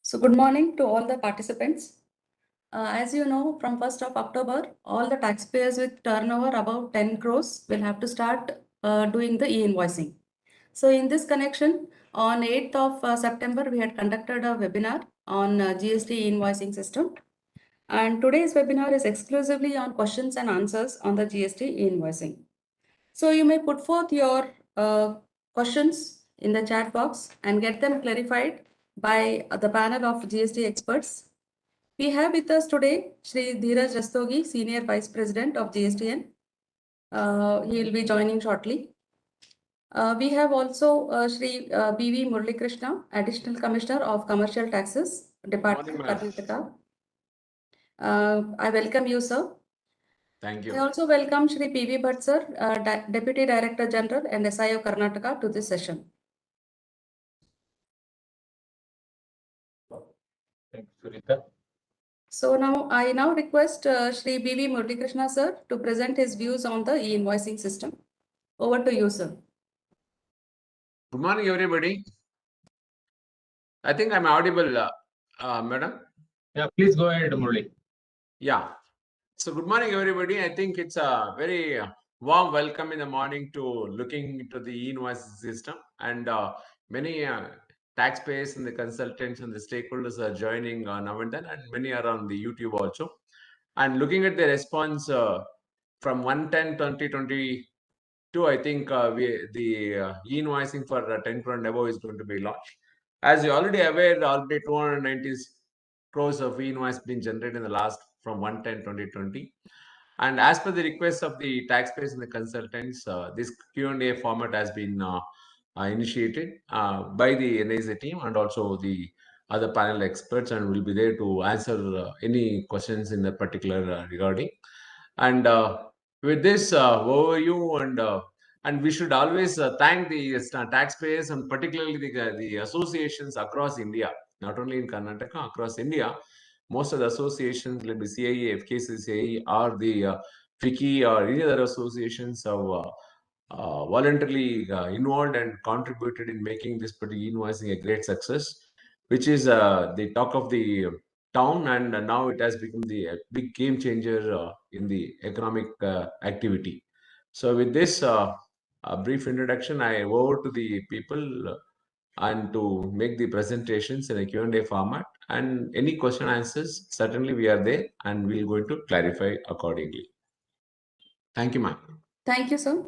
So good morning to all the participants. As you know, from 1st of October, all the taxpayers with turnover above 10 crores will have to start doing the e-invoicing. So in this connection, on 8th of September, we had conducted a webinar on GST e-Invoicing system. And today's webinar is exclusively on questions and answers on the GST e-Invoicing. So you may put forth your questions in the chat box and get them clarified by the panel of GST experts. We have with us today Shri Dheeraj Rastogi, Senior Vice President of GSTN. He will be joining shortly. We have also Shri B.V. Murali Krishna, Additional Commissioner of Commercial Taxes, Department of Karnataka. I welcome you, sir. Thank you. I also welcome Shri P.V. Bhatt, sir, Deputy Director General and SIO Karnataka to this session. Thanks, Surita. So I now request Shri B.V. Murali Krishna, sir, to present his views on the e-invoicing system. Over to you, sir. Good morning, everybody. I think I'm audible, madam. Yeah, please go ahead, Murali. Yeah. So good morning, everybody. I think it's a very warm welcome in the morning to looking into the e-invoice system, and many taxpayers and the consultants and the stakeholders are joining now and then, and many are on the YouTube also. And looking at the response from 1/10/2022, I think the e-invoicing for 10 crore and above is going to be launched. As you're already aware, already 290 crores of e-invoice been generated in the last from 1/10/2020. And as per the request of the taxpayers and the consultants, this Q&A format has been initiated by the NIC team and also the other panel experts, and will be there to answer any questions in the particular regarding. And with this overview, and we should always thank the taxpayers and particularly the associations across India, not only in Karnataka, across India. Most of the associations like the CIE, FKCCI, or the FICI or any other associations have voluntarily involved and contributed in making this particular e-invoicing a great success, which is the talk of the town, and now it has become the big game changer in the economic activity. So with this brief introduction, I over to the people and to make the presentations in a Q&A format, and any question answers, certainly we are there and we're going to clarify accordingly. Thank you, ma'am. Thank you, sir.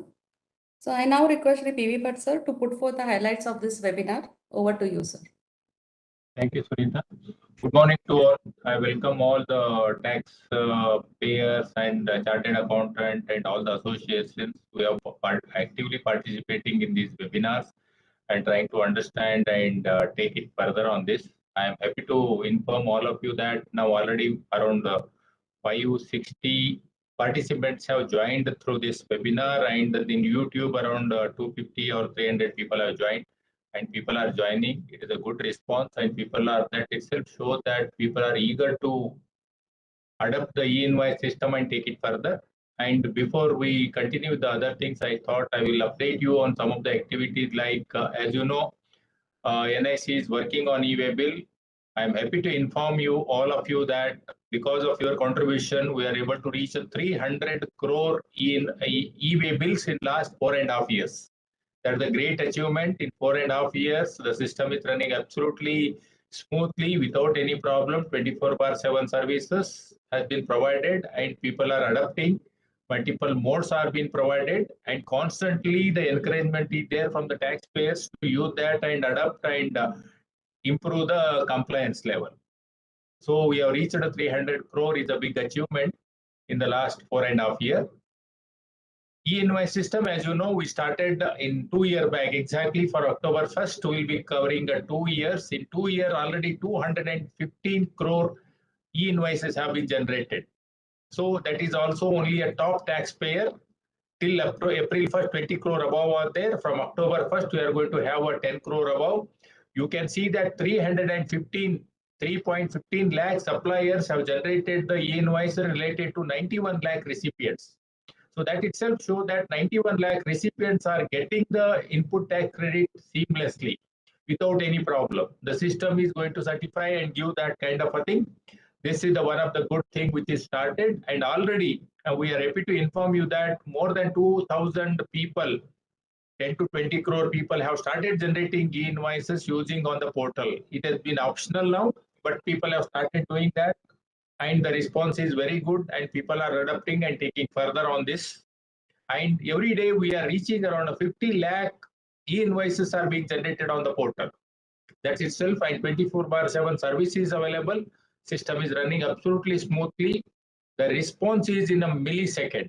So I now request Shri P.V. Bhatt, sir, to put forth the highlights of this webinar. Over to you, sir. Thank you, Surita. Good morning to all. I welcome all the tax payers and chartered accountant and all the associations who have actively participating in these webinars and trying to understand and take it further on this. I am happy to inform all of you that now already around 560 participants have joined through this webinar, and in YouTube around 250 or 300 people have joined, and people are joining. It is a good response, and people are, that itself shows that people are eager to adopt the e-invoice system and take it further. And before we continue with the other things, I thought I will update you on some of the activities, like as you know, NIC is working on e-way bill. I am happy to inform you, all of you, that because of your contribution, we are able to reach 300 crore in e-way bills in last 4.5 years. That's a great achievement. In 4.5 years, the system is running absolutely smoothly without any problem. 24/7 services has been provided, and people are adopting. Multiple modes are being provided, and constantly the encouragement is there from the taxpayers to use that and adopt and improve the compliance level. So we have reached 300 crore is a big achievement in the last 4.5 years. E-invoice system, as you know, we started in 2 years back. Exactly for October 1st, we'll be covering 2 years. In 2 years, already 215 crore e-invoices have been generated. So that is also only a top taxpayer. Till April 1st, 20 crore above are there. From October 1st, we are going to have a 10 crore above. You can see that 3.15 lakh suppliers have generated the e-invoice related to 91 lakh recipients. So that itself shows that 91 lakh recipients are getting the input tax credit seamlessly. without any problem. The system is going to certify and give that kind of a thing. This is the one of the good thing which is started, and already we are happy to inform you that more than 2,000 people, 10 to 20 crore people have started generating e-invoices using on the portal. It has been optional now, but people have started doing that, and the response is very good, and people are adapting and taking further on this. And every day we are reaching around 50 lakh e-invoices are being generated on the portal. That itself, and 24/7 service is available. System is running absolutely smoothly. The response is in a millisecond.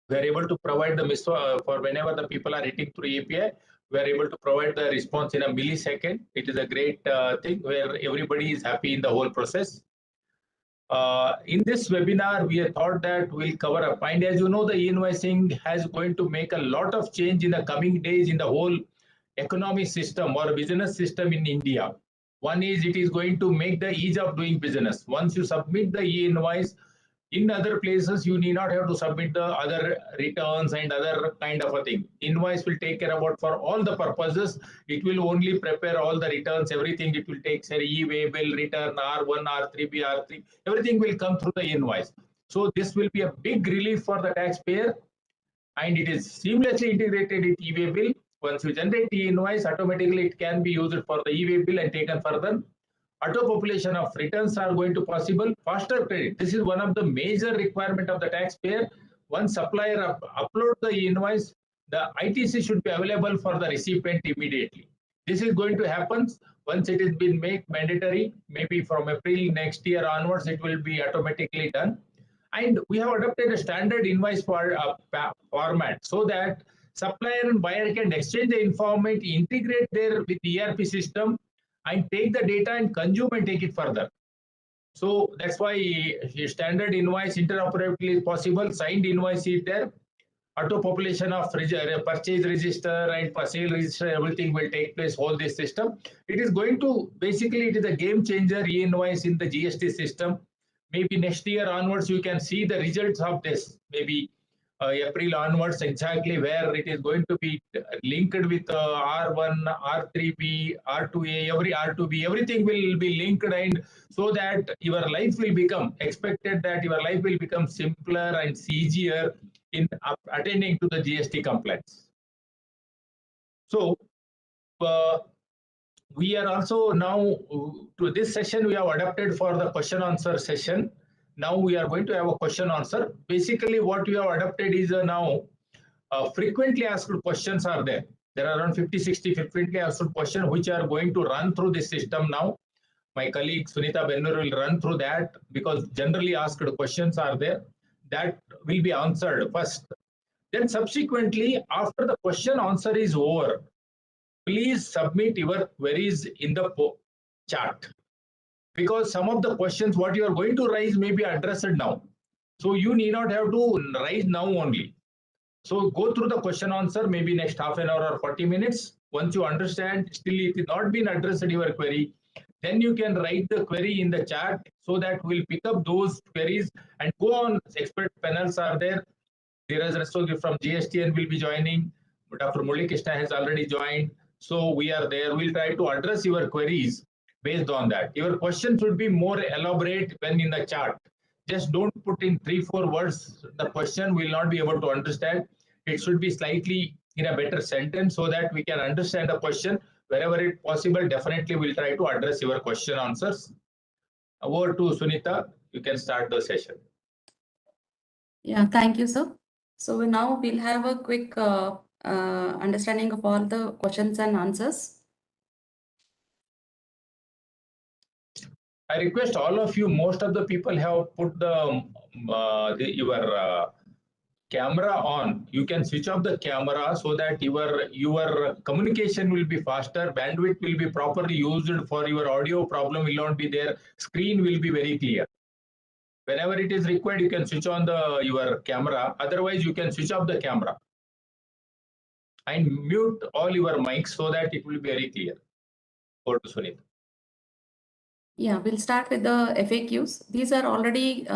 We are able to provide the for whenever the people are hitting through API, we are able to provide the response in a millisecond. It is a great thing where everybody is happy in the whole process. In this webinar, we have thought that we'll cover up. And as you know, the e-invoicing has going to make a lot of change in the coming days in the whole economic system or business system in India. One is it is going to make the ease of doing business. Once you submit the e-invoice, in other places, you need not have to submit the other returns and other kind of a thing. Invoice will take care about for all the purposes. It will only prepare all the returns, everything. It will take, say, e-way bill, return, R1, R3B, R3. Everything will come through the invoice. So this will be a big relief for the taxpayer, and it is seamlessly integrated with e-way bill. Once you generate e-invoice, automatically it can be used for the e-way bill and taken further. Auto population of returns are going to possible. Faster credit. This is one of the major requirement of the taxpayer. Once supplier upload the invoice, the ITC should be available for the recipient immediately. This is going to happen once it has been made mandatory. Maybe from April next year onwards, it will be automatically done. And we have adopted a standard invoice format so that supplier and buyer can exchange the information, integrate there with the ERP system, and take the data and consume and take it further. So that's why standard invoice interoperability is possible. Signed invoice is there. Auto population of purchase register and sale register, everything will take place. All this system. It is going to basically it is a game changer e-invoice in the GST system. Maybe next year onwards you can see the results of this. Maybe April onwards, exactly where it is going to be linked with R1, R3B, R2A, every R2B, everything will be linked, and so that your life will become expected that your life will become simpler and easier in attending to the GST compliance. So we are also now to this session we have adapted for the question answer session. Now we are going to have a question answer. Basically, what we have adopted is now frequently asked questions are there. There are around 50-60 frequently asked questions which are going to run through this system now. My colleague Sunita Bennur will run through that because generally asked questions are there. That will be answered first. Then subsequently, after the question answer is over, please submit your queries in the chat. Because some of the questions what you are going to raise may be addressed now. So you need not have to raise now only. So go through the question answer maybe next half an hour or 40 minutes. Once you understand, still it is not been addressed your query, then you can write the query in the chat so that we'll pick up those queries and go on. Expert panels are there. There is also from GST and will be joining. Dr. Murali Krishna has already joined. So we are there. We'll try to address your queries based on that. Your question should be more elaborate when in the chat. Just don't put in 3-4 words. The question will not be able to understand. It should be slightly in a better sentence so that we can understand the question. Wherever it's possible, definitely we'll try to address your question answers. Over to Sunita. You can start the session. Yeah, thank you, sir. So now we'll have a quick understanding of all the questions and answers. I request all of you, most of the people have put your camera on. You can switch off the camera so that your communication will be faster, bandwidth will be properly used for your audio problem will not be there, screen will be very clear. Whenever it is required, you can switch on your camera. Otherwise, you can switch off the camera and mute all your mics so that it will be very clear. Over to Sunita. Yeah, we'll start with the FAQs. These are already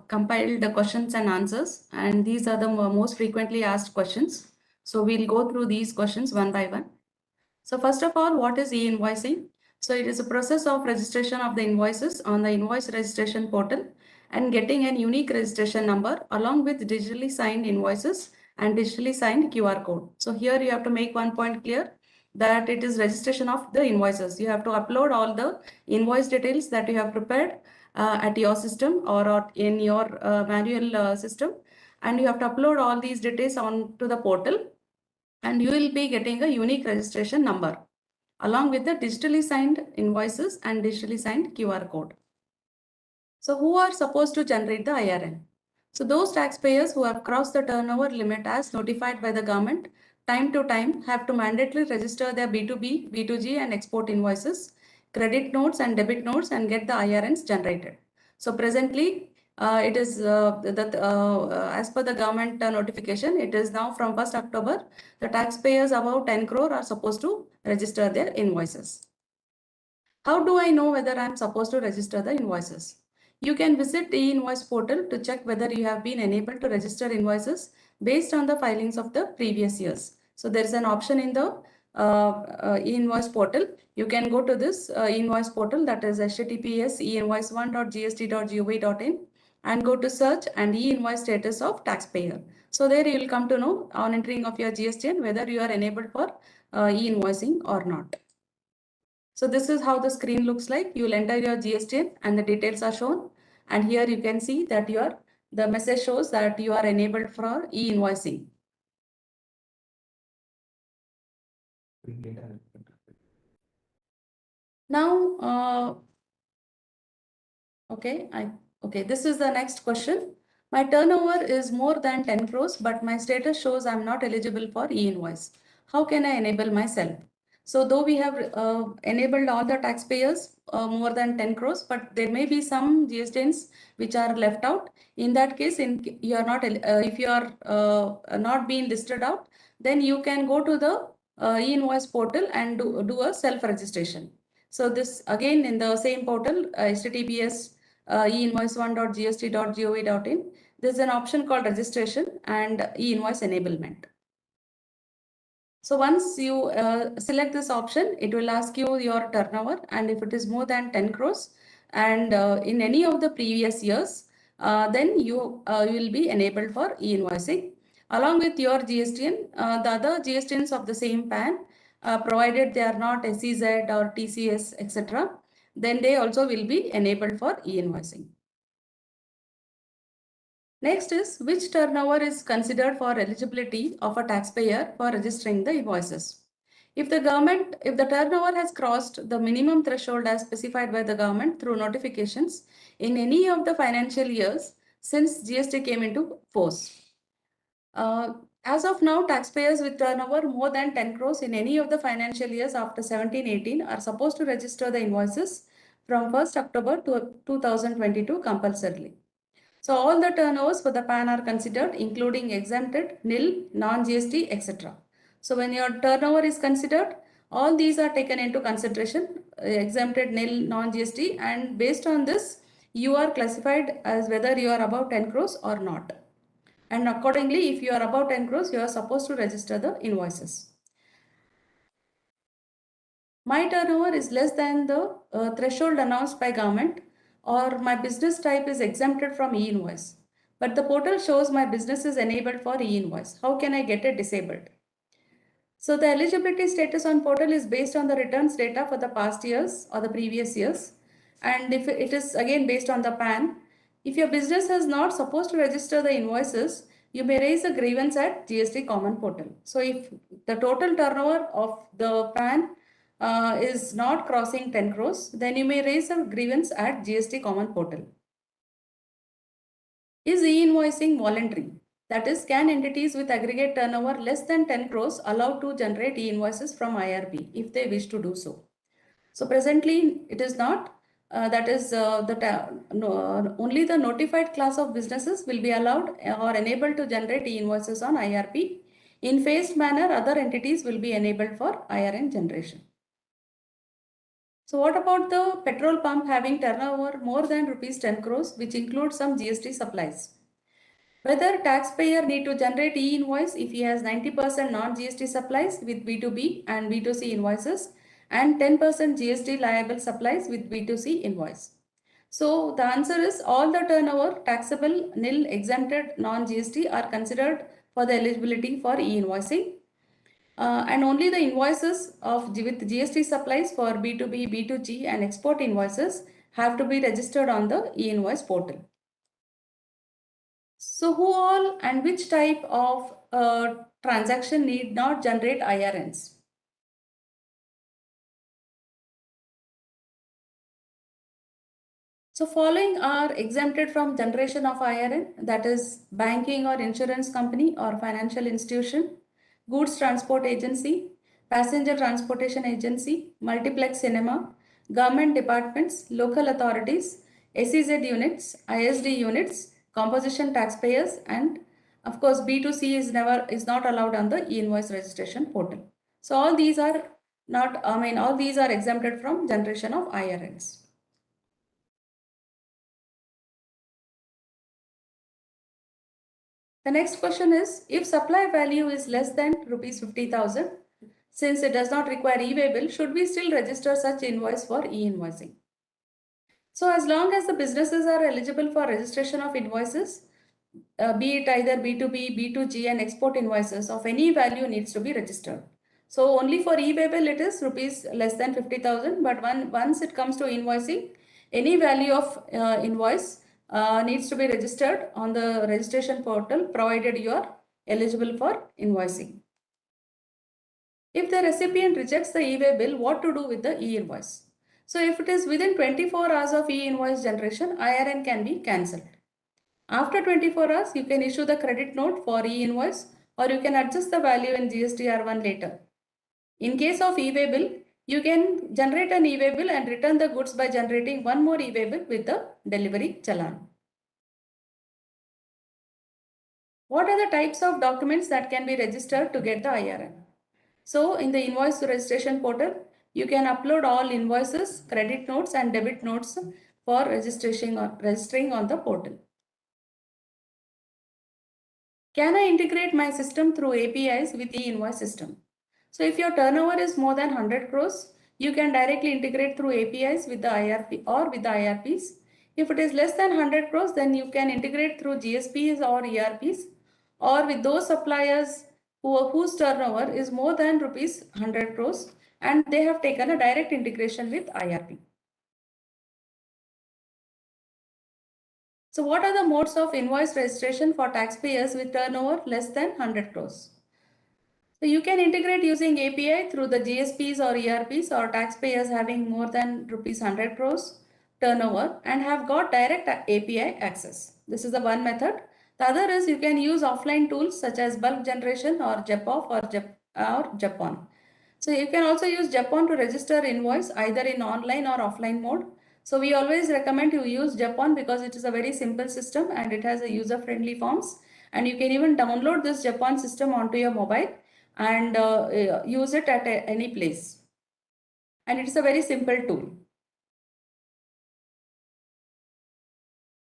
compiled the questions and answers, and these are the most frequently asked questions. So we'll go through these questions one by one. So first of all, what is e-invoicing? So it is a process of registration of the invoices on the invoice registration portal and getting a unique registration number along with digitally signed invoices and digitally signed QR code. So here you have to make one point clear that it is registration of the invoices. You have to upload all the invoice details that you have prepared at your system or in your manual system, and you have to upload all these details onto the portal, and you will be getting a unique registration number along with the digitally signed invoices and digitally signed QR code. So who are supposed to generate the IRN? So those taxpayers who have crossed the turnover limit as notified by the government time to time have to mandatorily register their B2B, B2G and export invoices, credit notes and debit notes and get the IRNs generated. So presently it is as per the government notification, it is now from 1st October, the taxpayers above 10 crore are supposed to register their invoices. How do I know whether I'm supposed to register the invoices? You can visit the e-invoice portal to check whether you have been enabled to register invoices based on the filings of the previous years. So there is an option in the e-invoice portal. You can go to this e-invoice portal, that is https e-invoice1.gst.gov.in, and go to search and e-invoice status of taxpayer. So there you will come to know on entering of your GSTN whether you are enabled for e-invoicing or not. So this is how the screen looks like. You will enter your GSTN and the details are shown. And here you can see that the message shows that you are enabled for e-invoicing. Now, okay, this is the next question. My turnover is more than 10 crores, but my status shows I'm not eligible for e-invoice. How can I enable myself? So though we have enabled all the taxpayers more than 10 crores, but there may be some GSTs which are left out. In that case, you are not if you are not being listed out, then you can go to the e-invoice portal and do a self-registration. So this again in the same portal, https e-invoice1.gst.gov.in. There's an option called registration and e-invoice enablement. So once you select this option, it will ask you your turnover, and if it is more than 10 crores and in any of the previous years, then you will be enabled for e-invoicing. Along with your GSTN, the other GSTNs of the same PAN, provided they are not SEZ or TCS, etc., then they also will be enabled for e-invoicing. Next is which turnover is considered for eligibility of a taxpayer for registering the invoices. If the turnover has crossed the minimum threshold as specified by the government through notifications in any of the financial years since GST came into force. As of now, taxpayers with turnover more than 10 crores in any of the financial years after 17-18 are supposed to register the invoices from 1st October to 2022 compulsorily. So all the turnovers for the PAN are considered, including exempted, nil, non-GST, etc. So when your turnover is considered, all these are taken into consideration, exempted, nil, non-GST, and based on this, you are classified as whether you are above 10 crores or not. And accordingly, if you are above 10 crores, you are supposed to register the invoices. My turnover is less than the threshold announced by government, or my business type is exempted from e-invoice. But the portal shows my business is enabled for e-invoice. How can I get it disabled? So the eligibility status on portal is based on the returns data for the past years or the previous years. And if it is again based on the PAN, if your business is not supposed to register the invoices, you may raise a grievance at GST Common Portal. So if the total turnover of the PAN is not crossing 10 crores, then you may raise a grievance at GST Common Portal. Is e-invoicing voluntary? That is, can entities with aggregate turnover less than 10 crores allowed to generate e-invoices from IRP if they wish to do so? So presently it is not. That is, only the notified class of businesses will be allowed or enabled to generate e-invoices on IRP. In phased manner, other entities will be enabled for IRN generation. So what about the petrol pump having turnover more than rupees 10 crores, which includes some GST supplies? Whether taxpayer need to generate e-invoice if he has 90% non-GST supplies with B2B and B2C invoices and 10% GST liable supplies with B2C invoice. So the answer is all the turnover taxable, nil, exempted, non-GST are considered for the eligibility for e-invoicing. And only the invoices with GST supplies for B2B, B2G and export invoices have to be registered on the e-invoice portal. So who all and which type of transaction need not generate IRNs? So following are exempted from generation of IRN, that is banking or insurance company or financial institution, goods transport agency, passenger transportation agency, multiplex cinema, government departments, local authorities, SEZ units, ISD units, composition taxpayers, and of course B2C is not allowed on the e-invoice registration portal. So all these are all these are exempted from generation of IRNs. The next question is, if supply value is less than rupees 50,000, since it does not require e-way bill, should we still register such invoice for e-invoicing? So as long as the businesses are eligible for registration of invoices, be it either B2B, B2G and export invoices of any value needs to be registered. So only for e-way bill it is rupees less than 50,000, but once it comes to invoicing, any value of invoice needs to be registered on the registration portal provided you are eligible for invoicing. If the recipient rejects the e-way bill, what to do with the e-invoice? So if it is within 24 hours of e-invoice generation, IRN can be cancelled. After 24 hours, you can issue the credit note for e-invoice or you can adjust the value in GSTR1 later. In case of e-way bill, you can generate an e-way bill and return the goods by generating one more e-way bill with the delivery challan. What are the types of documents that can be registered to get the IRN? So in the invoice registration portal, you can upload all invoices, credit notes and debit notes for registering on the portal. Can I integrate my system through APIs with the e-invoice system? So if your turnover is more than 100 crores, you can directly integrate through APIs with the IRP or with the IRPs. If it is less than 100 crores, then you can integrate through GSPs or ERPs or with those suppliers whose turnover is more than rupees 100 crores and they have taken a direct integration with IRP. So what are the modes of invoice registration for taxpayers with turnover less than 100 crores? So you can integrate using API through the GSPs or ERPs or taxpayers having more than rupees 100 crores turnover and have got direct API access. This is the one method. The other is you can use offline tools such as bulk generation or JEPOF or JEPON. So you can also use JEPON to register invoice either in online or offline mode. So we always recommend you use JEPON because it is a very simple system and it has a user-friendly forms. And you can even download this JEPON system onto your mobile and use it at any place. And it is a very simple tool.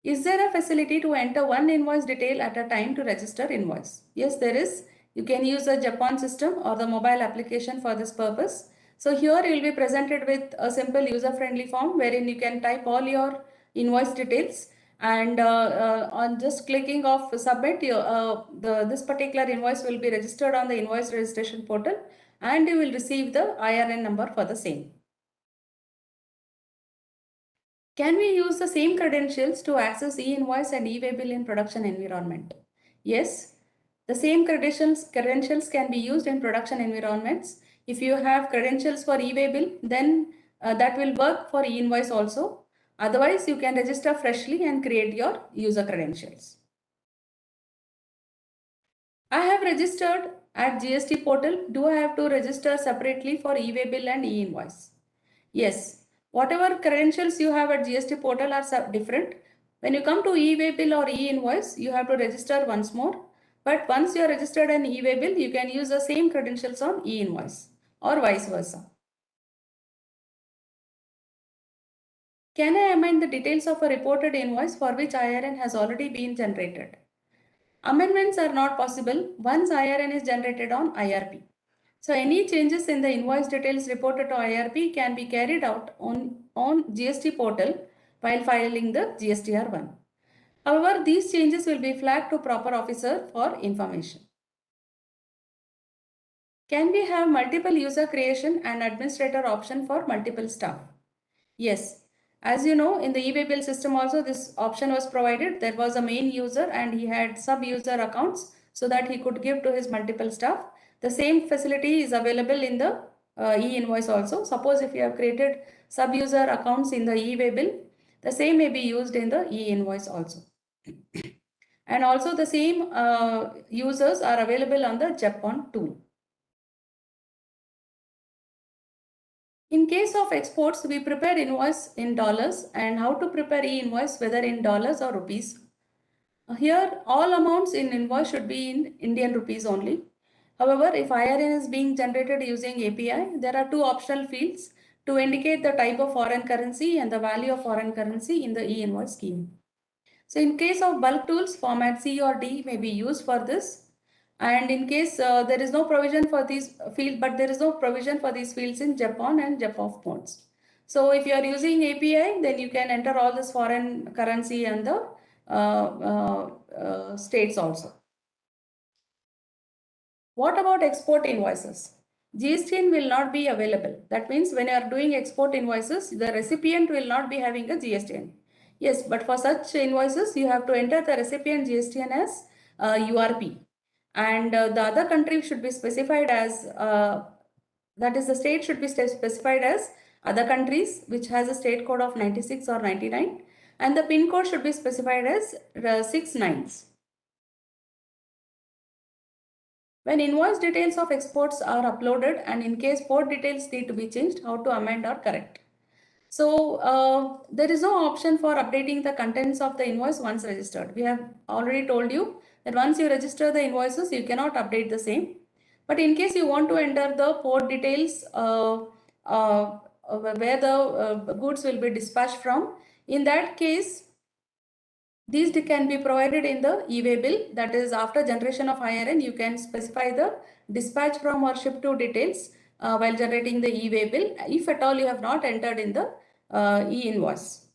Is there a facility to enter one invoice detail at a time to register invoice? Yes, there is. You can use the Japan system or the mobile application for this purpose. So here you will be presented with a simple user-friendly form wherein you can type all your invoice details and on just clicking of submit, this particular invoice will be registered on the invoice registration portal and you will receive the IRN number for the same. Can we use the same credentials to access e-invoice and e-way bill in production environment? Yes, the same credentials can be used in production environments. If you have credentials for e-way bill, then that will work for e-invoice also. Otherwise, you can register freshly and create your user credentials. I have registered at GST portal. Do I have to register separately for e-way bill and e-invoice? Yes. Whatever credentials you have at GST portal are different. When you come to e-way bill or e-invoice, you have to register once more. But once you are registered an e-way bill, you can use the same credentials on e-invoice or vice versa. Can I amend the details of a reported invoice for which IRN has already been generated? Amendments are not possible once IRN is generated on IRP. So any changes in the invoice details reported to IRP can be carried out on GST portal while filing the GSTR1. However, these changes will be flagged to proper officer for information. Can we have multiple user creation and administrator option for multiple staff? Yes. As you know, in the eBay bill system also this option was provided. There was a main user and he had sub-user accounts so that he could give to his multiple staff. The same facility is available in the e-invoice also. Suppose if you have created sub-user accounts in the eBay bill, the same may be used in the e-invoice also. And also the same users are available on the Japan tool. In case of exports, we prepare invoice in dollars and how to prepare e-invoice whether in dollars or rupees. Here, all amounts in invoice should be in Indian rupees only. However, if IRN is being generated using API, there are two optional fields to indicate the type of foreign currency and the value of foreign currency in the e-invoice scheme. So in case of bulk tools, format C or D may be used for this. And in case there is no provision for these fields, but there is no provision for these fields in Japan and Japan modes. So if you are using API, then you can enter all this foreign currency and the states also. What about export invoices? GST will not be available. That means when you are doing export invoices, the recipient will not be having a GST. Yes, but for such invoices, you have to enter the recipient GST as URP. And the other country should be specified as, that is the state should be specified as other countries, which has a state code of 96 or 99. And the PIN code should be specified as 6 nines. When invoice details of exports are uploaded and in case port details need to be changed, how to amend or correct. So there is no option for updating the contents of the invoice once registered. We have already told you that once you register the invoices, you cannot update the same. But in case you want to enter the port details where the goods will be dispatched from, in that case, these can be provided in the e-way bill. That is, after generation of IRN, you can specify the dispatch from or ship to details while generating the e-way bill, if at all you have not entered in the e-invoice.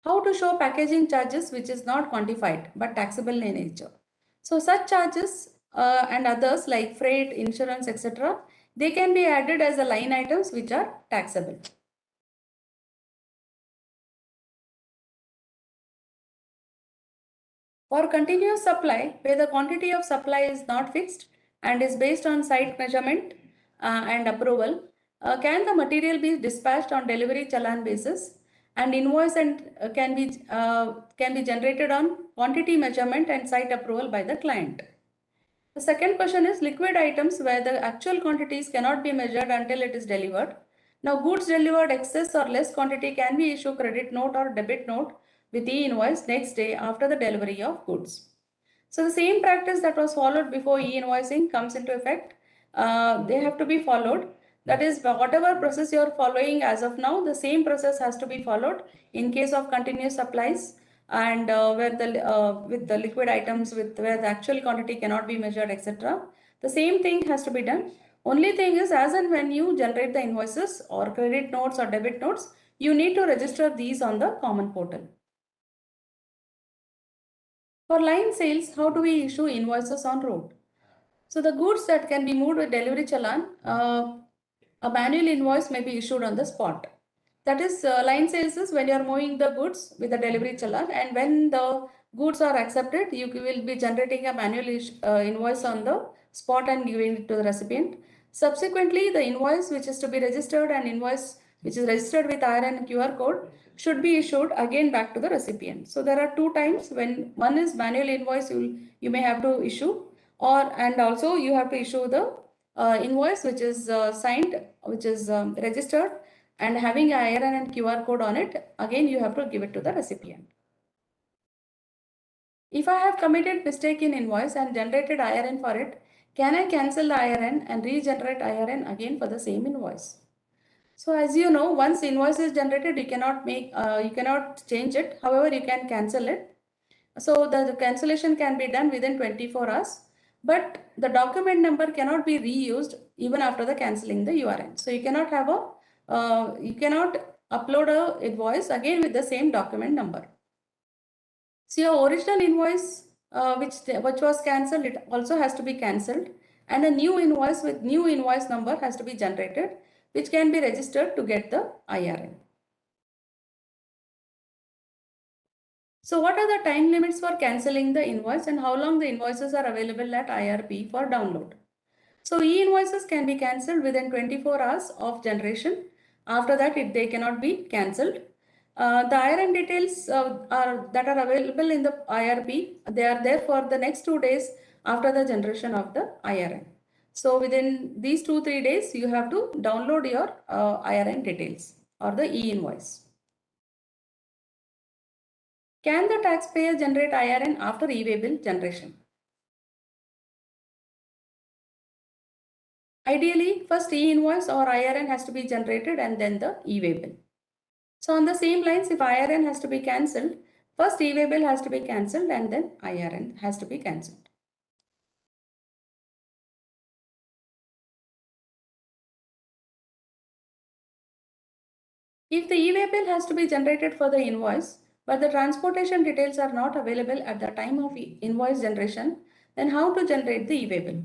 How to show packaging charges which is not quantified but taxable in nature. So such charges and others like freight, insurance, etc., they can be added as a line items which are taxable. For continuous supply, where the quantity of supply is not fixed and is based on site measurement and approval, can the material be dispatched on delivery challan basis, and invoice and can be generated on quantity measurement and site approval by the client. The second question is liquid items where the actual quantities cannot be measured until it is delivered. Now, goods delivered excess or less quantity can be issued credit note or debit note with e-invoice next day after the delivery of goods. So the same practice that was followed before e-invoicing comes into effect. They have to be followed. That is, whatever process you are following as of now, the same process has to be followed in case of continuous supplies and where the with the liquid items with where the actual quantity cannot be measured, etc. The same thing has to be done. Only thing is, as and when you generate the invoices or credit notes or debit notes, you need to register these on the common portal. For line sales, how do we issue invoices on road? So the goods that can be moved with delivery challan, a manual invoice may be issued on the spot. That is, line sales is when you are moving the goods with the delivery challan, and when the goods are accepted, you will be generating a manual invoice on the spot and giving it to the recipient. Subsequently, the invoice which is to be registered and invoice which is registered with IRN and QR code should be issued again back to the recipient. So there are two times when one is manual invoice you may have to issue, and also you have to issue the invoice which is signed, which is registered and having IRN and QR code on it. Again, you have to give it to the recipient. If I have committed mistake in invoice and generated IRN for it, can I cancel the IRN and regenerate IRN again for the same invoice? So as you know, once invoice is generated, you cannot change it. However, you can cancel it. So the cancellation can be done within 24 hours, but the document number cannot be reused even after the cancelling the URN. So you cannot have you cannot upload a invoice again with the same document number. So your original invoice which was cancelled, it also has to be cancelled, and a new invoice with new invoice number has to be generated, which can be registered to get the IRN. So what are the time limits for cancelling the invoice and how long the invoices are available at IRP for download? So e-invoices can be cancelled within 24 hours of generation. After that, they cannot be cancelled. The IRN details that are available in the IRP, they are there for the next 2 days after the generation of the IRN. So within these 2-3 days, you have to download your IRN details or the e-invoice. Can the taxpayer generate IRN after e-way bill generation? Ideally, first e-invoice or IRN has to be generated and then the e-way bill. So on the same lines, if IRN has to be cancelled, first e-way bill has to be cancelled and then IRN has to be cancelled. If the e-way bill has to be generated for the invoice, but the transportation details are not available at the time of invoice generation, then how to generate the e-way bill?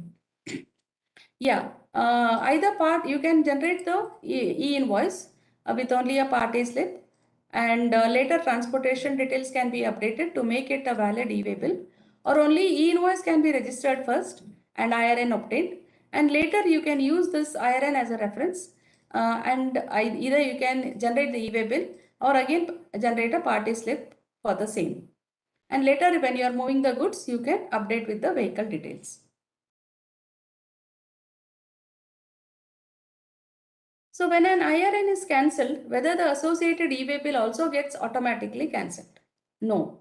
Yeah, either part you can generate the e-invoice with only a party slip, and later transportation details can be updated to make it a valid e-way bill, or only e-invoice can be registered first and IRN obtained, and later you can use this IRN as a reference, and either you can generate the e-way bill or again generate a party slip for the same, and later when you are moving the goods you can update with the vehicle details. So when an IRN is cancelled, whether the associated e-way bill also gets automatically cancelled? No.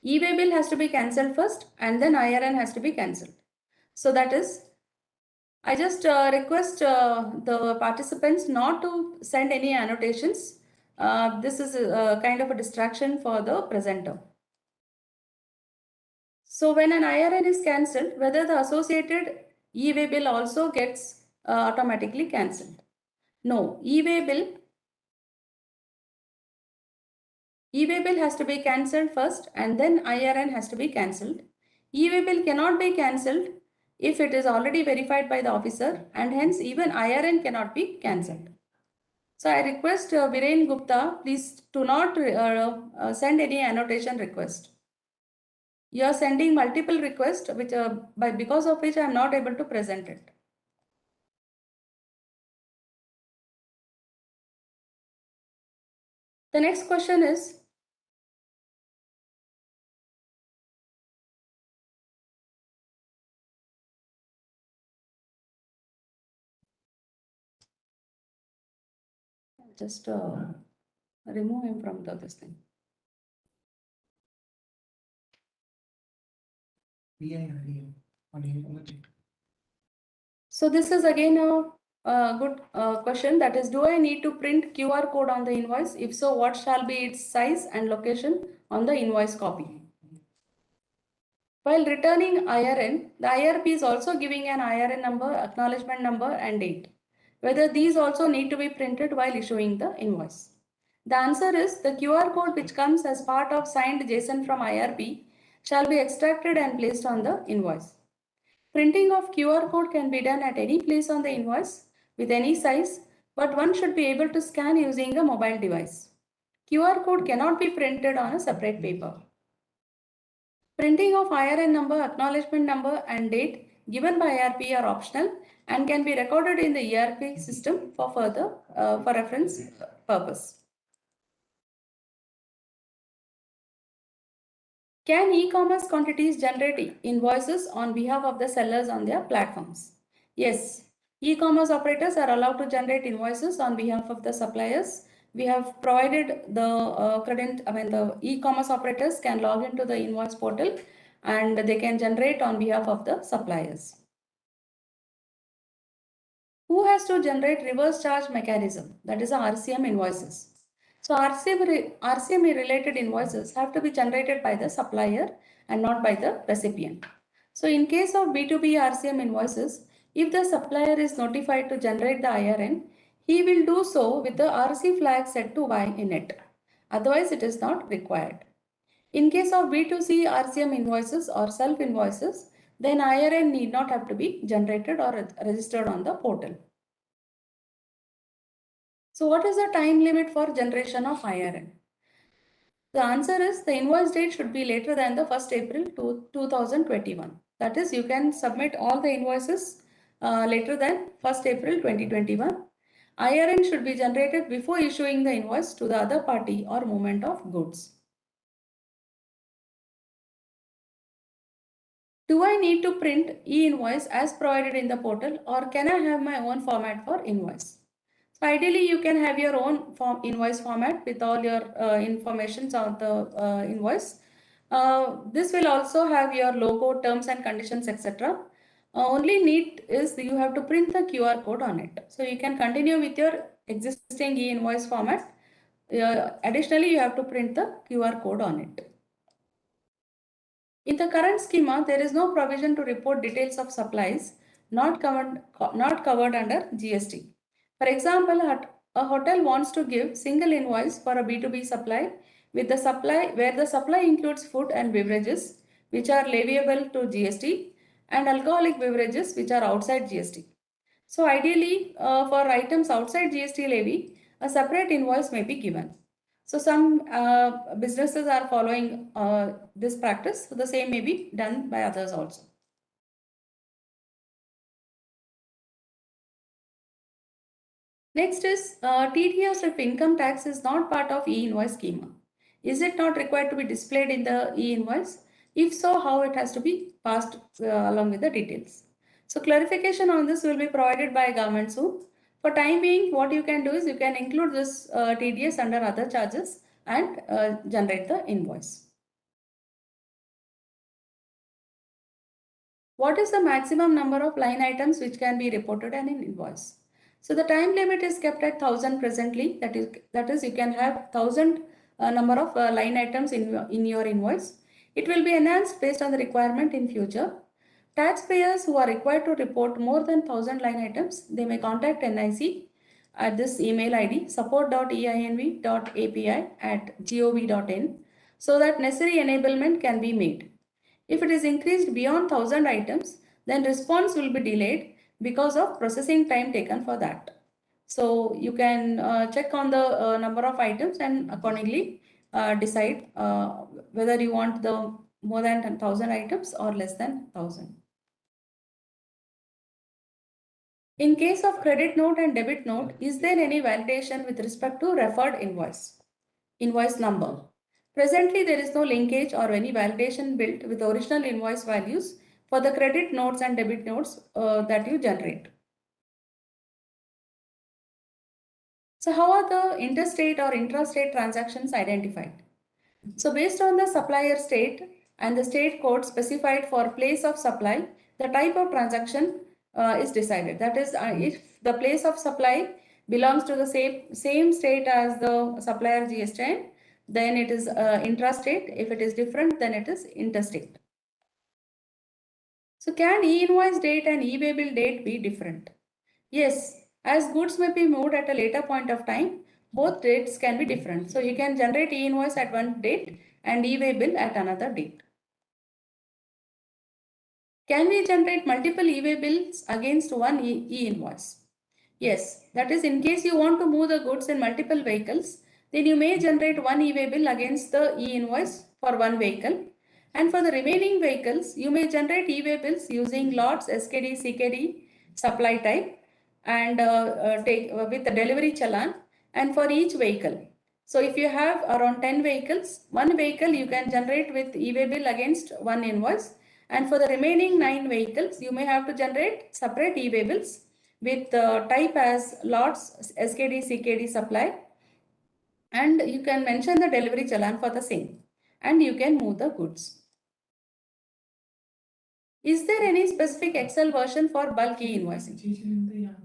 E-way bill has to be cancelled first and then IRN has to be cancelled. So that is, I just request the participants not to send any annotations. This is a kind of a distraction for the presenter. So when an IRN is cancelled, whether the associated e-way bill also gets automatically cancelled? No. E-way bill has to be cancelled first and then IRN has to be cancelled. E-way bill cannot be cancelled if it is already verified by the officer, and hence even IRN cannot be cancelled. So I request Viren Gupta, please do not send any annotation request. You are sending multiple requests because of which I am not able to present it. The next question is, just remove him from this thing. So this is again a good question, that is, do I need to print QR code on the invoice? If so, what shall be its size and location on the invoice copy? While returning IRN, the IRP is also giving an IRN number, acknowledgement number and date. Whether these also need to be printed while issuing the invoice? The answer is the QR code which comes as part of signed JSON from IRP shall be extracted and placed on the invoice. Printing of QR code can be done at any place on the invoice with any size, but one should be able to scan using a mobile device. QR code cannot be printed on a separate paper. Printing of IRN number, acknowledgement number and date given by IRP are optional and can be recorded in the ERP system for further for reference purpose. Can e-commerce quantities generate invoices on behalf of the sellers on their platforms? Yes, e-commerce operators are allowed to generate invoices on behalf of the suppliers. We have provided the the e-commerce operators can log into the invoice portal and they can generate on behalf of the suppliers. Who has to generate reverse charge mechanism, that is a RCM invoices? So RCM related invoices have to be generated by the supplier and not by the recipient. So in case of B2B RCM invoices, if the supplier is notified to generate the IRN, he will do so with the RC flag set to Y in it. Otherwise, it is not required. In case of B2C RCM invoices or self invoices, then IRN need not have to be generated or registered on the portal. So what is the time limit for generation of IRN? The answer is the invoice date should be later than the 1st April 2021. That is, you can submit all the invoices later than 1st April 2021. IRN should be generated before issuing the invoice to the other party or movement of goods. Do I need to print e-invoice as provided in the portal, or can I have my own format for invoice? So ideally, you can have your own invoice format with all your informations on the invoice. This will also have your logo, terms and conditions, etc. Only need is you have to print the QR code on it. So you can continue with your existing e-invoice format. Additionally, you have to print the QR code on it. In the current schema, there is no provision to report details of supplies not covered under GST. For example, a hotel wants to give single invoice for a B2B supply with the supply where the supply includes food and beverages which are leviable to GST and alcoholic beverages which are outside GST. So ideally, for items outside GST levy, a separate invoice may be given. So some businesses are following this practice. So the same may be done by others also. Next is TDS if income tax is not part of e-invoice schema. Is it not required to be displayed in the e-invoice? If so, how it has to be passed along with the details. So clarification on this will be provided by government soon. For time being, what you can do is you can include this TDS under other charges and generate the invoice. What is the maximum number of line items which can be reported in an invoice? So the time limit is kept at 1000 presently. That is you can have 1000 number of line items in your invoice. It will be enhanced based on the requirement in future. Taxpayers who are required to report more than 1000 line items, they may contact NIC at this email ID support.einv.api@gov.in so that necessary enablement can be made. If it is increased beyond 1000 items, then response will be delayed because of processing time taken for that. So you can check on the number of items and accordingly decide whether you want the more than 1000 items or less than 1000. In case of credit note and debit note, is there any validation with respect to referred invoice number? Presently, there is no linkage or any validation built with original invoice values for the credit notes and debit notes that you generate. So how are the interstate or intrastate transactions identified? So based on the supplier state and the state code specified for place of supply, the type of transaction is decided. That is, if the place of supply belongs to the same state as the supplier GST, then it is intrastate. If it is different, then it is interstate. So can e-invoice date and e-way bill date be different? Yes, as goods may be moved at a later point of time, both dates can be different. So you can generate e-invoice at one date and e-way bill at another date. Can we generate multiple e-way bills against one e-invoice? Yes, that is in case you want to move the goods in multiple vehicles, then you may generate one e-way bill against the e-invoice for one vehicle. And for the remaining vehicles, you may generate e-way bills using lots, SKD, CKD, supply type and take with the delivery challan and for each vehicle. So if you have around 10 vehicles, one vehicle you can generate with e-way bill against one invoice. And for the remaining 9 vehicles, you may have to generate separate e-way bills with type as lots, SKD, CKD supply. And you can mention the delivery challan for the same. And you can move the goods. Is there any specific Excel version for bulk e-invoicing?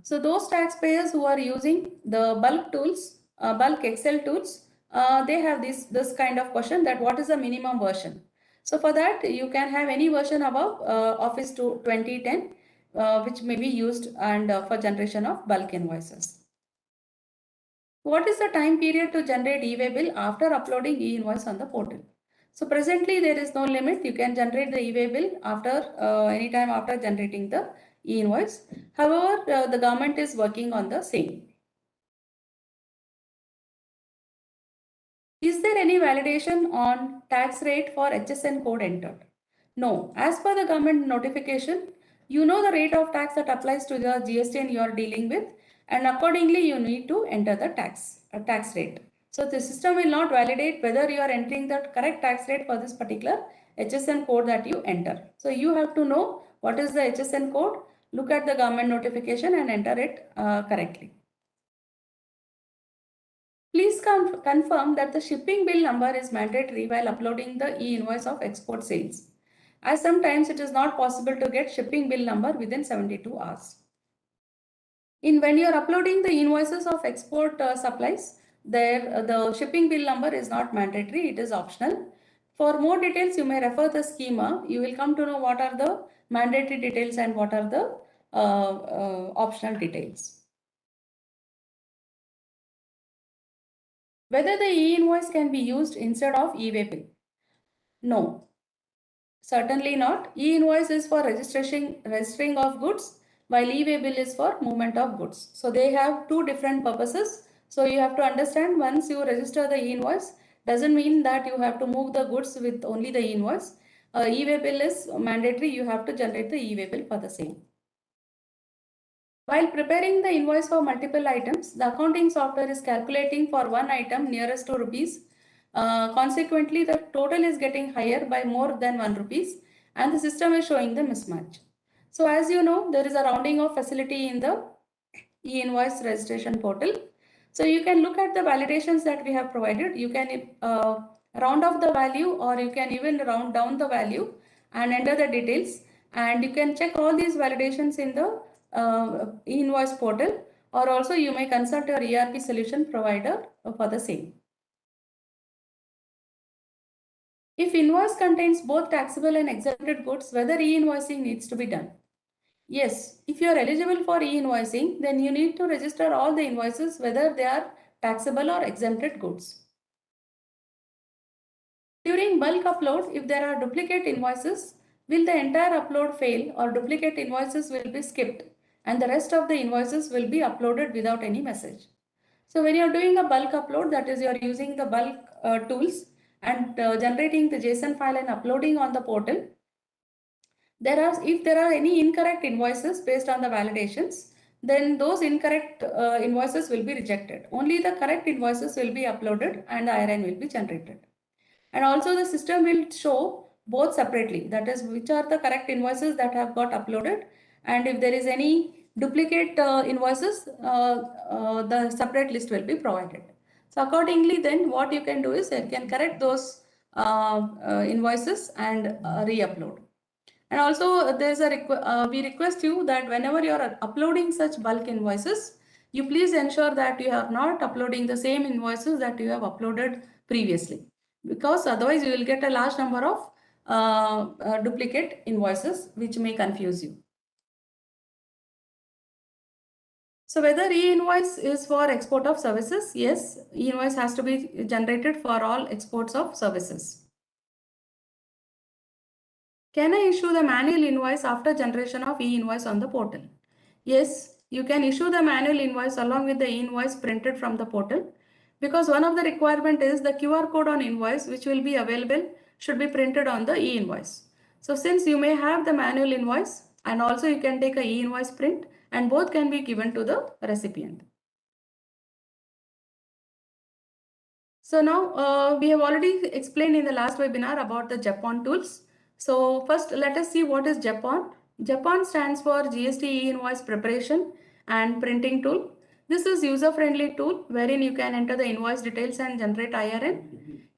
So those taxpayers who are using the bulk tools, bulk Excel tools, they have this kind of question that what is the minimum version. So for that, you can have any version above Office 2010, which may be used and for generation of bulk invoices. What is the time period to generate e-way bill after uploading e-invoice on the portal? So presently there is no limit. You can generate the e-way bill after any time after generating the e-invoice. However, the government is working on the same. Is there any validation on tax rate for HSN code entered? No. As per the government notification, you know the rate of tax that applies to the GST you are dealing with, and accordingly you need to enter the tax rate. So the system will not validate whether you are entering the correct tax rate for this particular HSN code that you enter. So you have to know what is the HSN code, look at the government notification and enter it correctly. Please confirm that the shipping bill number is mandatory while uploading the e-invoice of export sales, as sometimes it is not possible to get shipping bill number within 72 hours. When you are uploading the invoices of export supplies, the shipping bill number is not mandatory, it is optional. For more details, you may refer the schema. You will come to know what are the mandatory details and what are the optional details. Whether the e-invoice can be used instead of e-way bill? No, certainly not. E-invoice is for registering of goods, while e-way bill is for movement of goods. So they have two different purposes. So you have to understand, once you register the e-invoice, doesn't mean that you have to move the goods with only the e-invoice. E-way bill is mandatory. You have to generate the e-way bill for the same. While preparing the invoice for multiple items, the accounting software is calculating for one item nearest to rupees. Consequently, the total is getting higher by more than 1 rupees and the system is showing the mismatch. So as you know, there is a rounding off facility in the e-invoice registration portal. So you can look at the validations that we have provided. You can round off the value, or you can even round down the value and enter the details. And you can check all these validations in the e-invoice portal, or also you may consult your ERP solution provider for the same. If invoice contains both taxable and exempted goods, whether e-invoicing needs to be done? Yes, if you are eligible for e-invoicing, then you need to register all the invoices whether they are taxable or exempted goods. During bulk upload, if there are duplicate invoices, will the entire upload fail or duplicate invoices will be skipped and the rest of the invoices will be uploaded without any message? So when you are doing a bulk upload, that is, you are using the bulk tools and generating the JSON file and uploading on the portal, if there are any incorrect invoices based on the validations, then those incorrect invoices will be rejected. Only the correct invoices will be uploaded and the IRN will be generated. And also the system will show both separately, that is, which are the correct invoices that have got uploaded, and if there is any duplicate invoices, the separate list will be provided. So accordingly, then what you can do is you can correct those invoices and re-upload. And also there's we request you that whenever you are uploading such bulk invoices, you please ensure that you are not uploading the same invoices that you have uploaded previously, because otherwise you will get a large number of duplicate invoices which may confuse you. So whether e-invoice is for export of services? Yes, e-invoice has to be generated for all exports of services. Can I issue the manual invoice after generation of e-invoice on the portal? Yes, you can issue the manual invoice along with the e-invoice printed from the portal, because one of the requirement is the QR code on invoice which will be available should be printed on the e-invoice. So since you may have the manual invoice and also you can take a e-invoice print, and both can be given to the recipient. So now we have already explained in the last webinar about the Japan tools. So first let us see what is Japan. Japan stands for GST e-Invoice preparation and printing tool. This is user-friendly tool wherein you can enter the invoice details and generate IRN.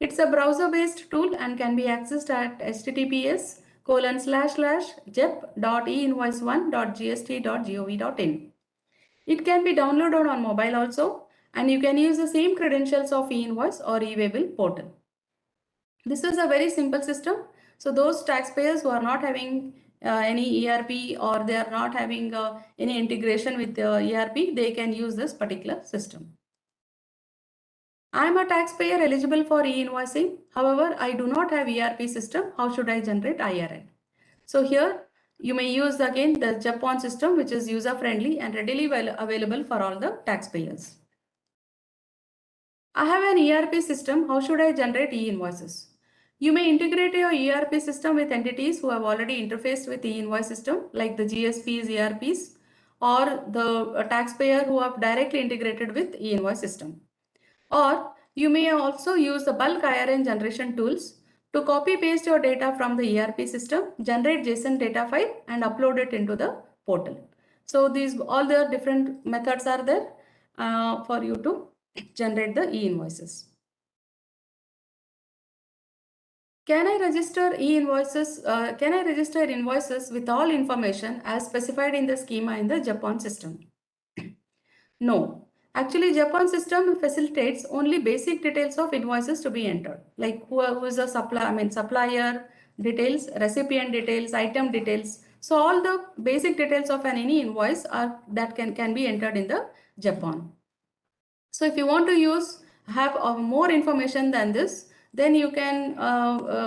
It's a browser-based tool and can be accessed at https://jep.einvoice1.gst.gov.in. It can be downloaded on mobile also, and you can use the same credentials of e-Invoice or e-Waybill portal. This is a very simple system. So those taxpayers who are not having any ERP or they are not having any integration with ERP, they can use this particular system. I am a taxpayer eligible for e-invoicing. However, I do not have ERP system. How should I generate IRN? So here you may use again the Japan system, which is user friendly and readily available for all the taxpayers. I have an ERP system. How should I generate e-invoices? You may integrate your ERP system with entities who have already interfaced with the e-invoice system, like the GSPs, ERPs, or the taxpayer who have directly integrated with e-invoice system. Or you may also use the bulk IRN generation tools to copy paste your data from the ERP system, generate JSON data file and upload it into the portal. So these all the different methods are there for you to generate the e-invoices. Can I register e-invoices? Can I register invoices with all information as specified in the schema in the Japan system? No. Actually, Japan system facilitates only basic details of invoices to be entered, like who is a supplier details, recipient details, item details. So all the basic details of any invoice are that can be entered in the Japan. So if you want to have more information than this, then you can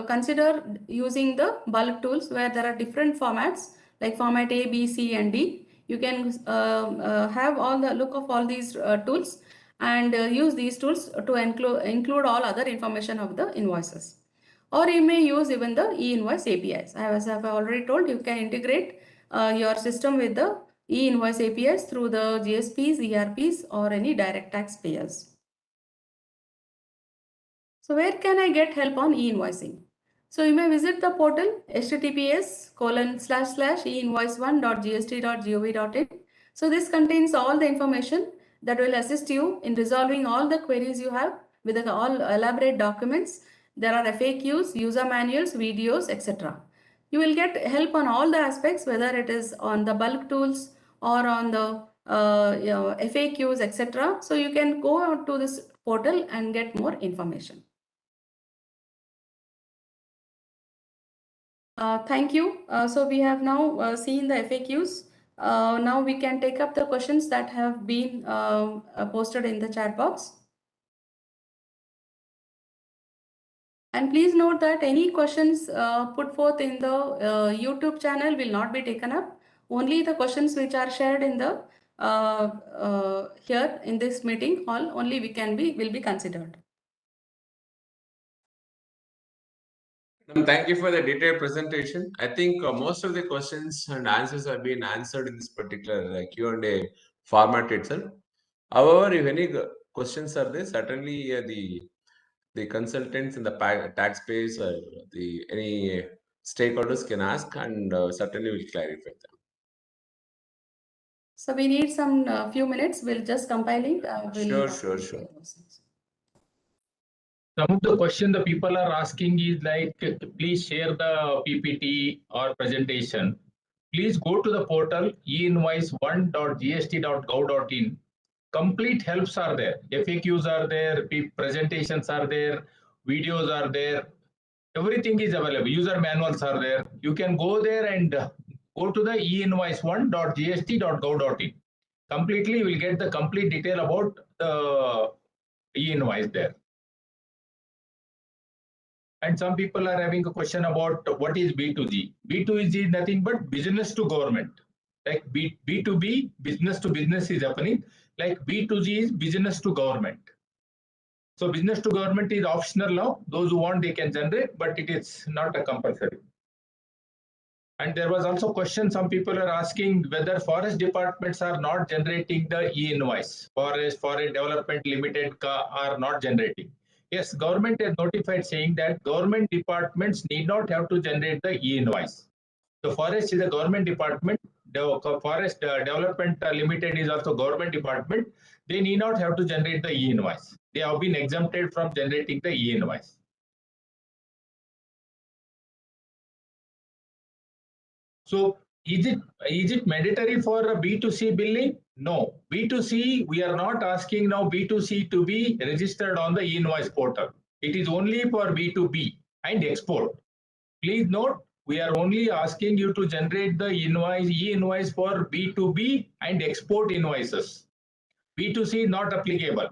consider using the bulk tools where there are different formats like format A, B, C and D. You can have all the look of all these tools and use these tools to include all other information of the invoices. Or you may use even the e-invoice APIs. As I've already told, you can integrate your system with the e-invoice APIs through the GSPs, ERPs or any direct tax payers. So where can I get help on e-invoicing? So you may visit the portal https://e-invoice1.gst.gov.in. So this contains all the information that will assist you in resolving all the queries you have with all elaborate documents. There are FAQs, user manuals, videos, etc. You will get help on all the aspects, whether it is on the bulk tools or on the FAQs, etc. So you can go out to this portal and get more information. Thank you. So we have now seen the FAQs. Now we can take up the questions that have been posted in the chat box. And please note that any questions put forth in the YouTube channel will not be taken up. Only the questions which are shared in the here in this meeting hall only will be considered. Thank you for the detailed presentation. I think most of the questions and answers have been answered in this particular Q&A format itself. However, if any questions are there, certainly the consultants and the taxpayers or any stakeholders can ask, and certainly will clarify them. So we need some few minutes. We'll just compiling. Sure. Some of the questions the people are asking is like, please share the PPT or presentation. Please go to the portal e-invoice1.gst.gov.in. Complete helps are there. FAQs are there, presentations are there, videos are there. Everything is available. User manuals are there. You can go there and go to the e-invoice1.gst.gov.in. Completely, you will get the complete detail about the e-invoice there. And some people are having a question about what is B2G. B2G is nothing but business to government. Like B2B, business to business is happening. Like B2G is business to government. So business to government is optional now. Those who want, they can generate, but it is not a compulsory. And there was also a question, some people are asking whether forest departments are not generating the e-invoice. Forest Development Limited are not generating. Yes, government has notified saying that government departments need not have to generate the e-invoice. The forest is a government department. The Forest Development Limited is also government department. They need not have to generate the e-invoice. They have been exempted from generating the e-invoice. So is it mandatory for a B2C billing? No, B2C, we are not asking now B2C to be registered on the e-invoice portal. It is only for B2B and export. Please note, we are only asking you to generate the e-invoice for B2B and export invoices. B2C is not applicable.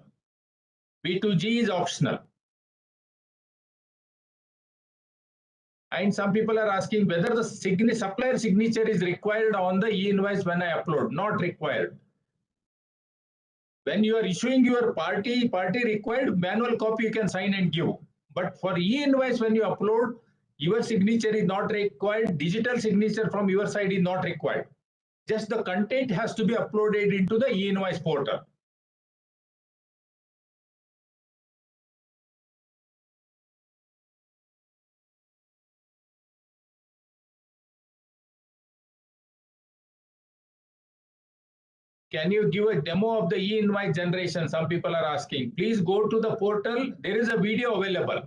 B2G is optional. And some people are asking whether the supplier signature is required on the e-invoice when I upload. Not required. When you are issuing your party required manual copy you can sign and give. But for e-invoice when you upload, your signature is not required. Digital signature from your side is not required. Just the content has to be uploaded into the e-invoice portal. Can you give a demo of the e-invoice generation? Some people are asking. Please go to the portal. There is a video available.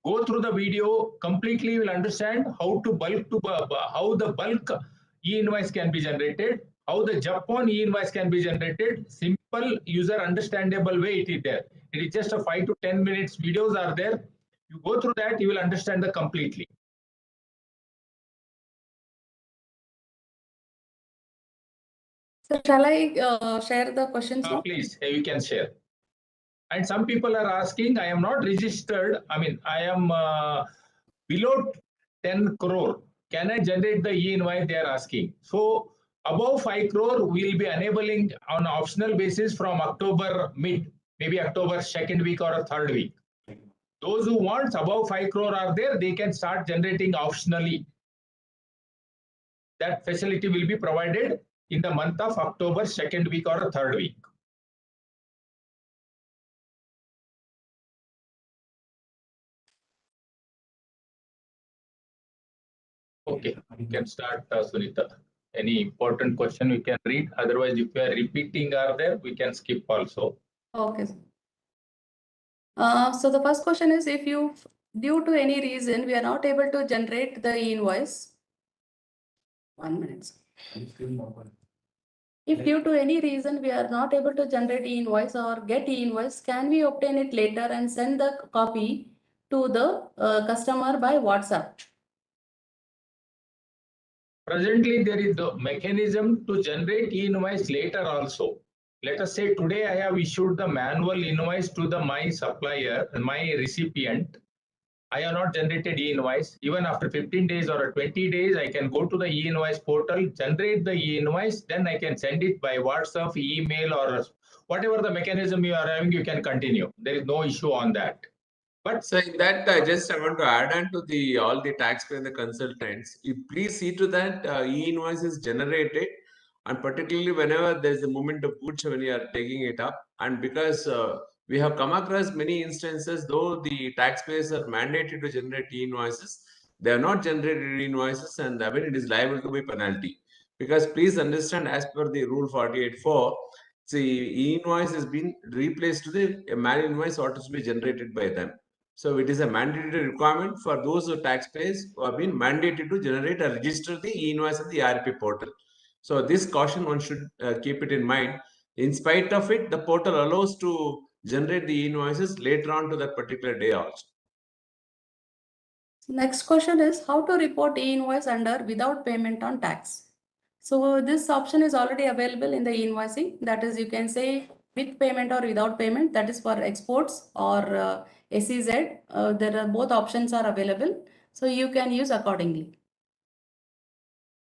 Go through the video. Completely, you will understand how the bulk e-invoice can be generated, how the Japan e-invoice can be generated. Simple, user understandable way it is there. It is just a 5 to 10 minutes videos are there. You go through that, you will understand the completely. So shall I share the questions now? Please, you can share. And some people are asking, I am not registered. I mean, I am below 10 crore. Can I generate the e-invoice? They are asking. So above 5 crore, we'll be enabling on optional basis from October mid, maybe October second week or a third week. Those who want above 5 crore are there, they can start generating optionally. That facility will be provided in the month of October second week or a third week. Okay, you can start, Sunita. Any important question we can read? Otherwise, if you are repeating are there, we can skip also. Okay. So the first question is, if you, due to any reason, we are not able to generate the e-invoice. 1 minute. If due to any reason we are not able to generate e-invoice or get e-invoice, can we obtain it later and send the copy to the customer by WhatsApp? Presently, there is the mechanism to generate e-invoice later also. Let us say today I have issued the manual invoice to my supplier, my recipient. I have not generated e-invoice. Even after 15 days or 20 days, I can go to the e-invoice portal, generate the e-invoice, then I can send it by WhatsApp, email, or whatever the mechanism you are having, you can continue. There is no issue on that. But so in that, I want to add on to the all the taxpayer and the consultants. You please see to that e-invoice is generated, and particularly whenever there is a moment of push when you are taking it up, and because we have come across many instances, though the taxpayers are mandated to generate e-invoices, they are not generated e-invoices, and I mean it is liable to be penalty. Because please understand, as per the rule 48.4, see e-invoice has been replaced to the manual invoice ought to be generated by them. So it is a mandatory requirement for those taxpayers who have been mandated to generate or register the e-invoice at the ERP portal. So this caution one should keep it in mind. In spite of it, the portal allows to generate the e-invoices later on to that particular day also. Next question is how to report e-invoice under without payment on tax. So this option is already available in the e-invoicing. That is, you can say with payment or without payment. That is for exports or SEZ. There are both options are available. So you can use accordingly.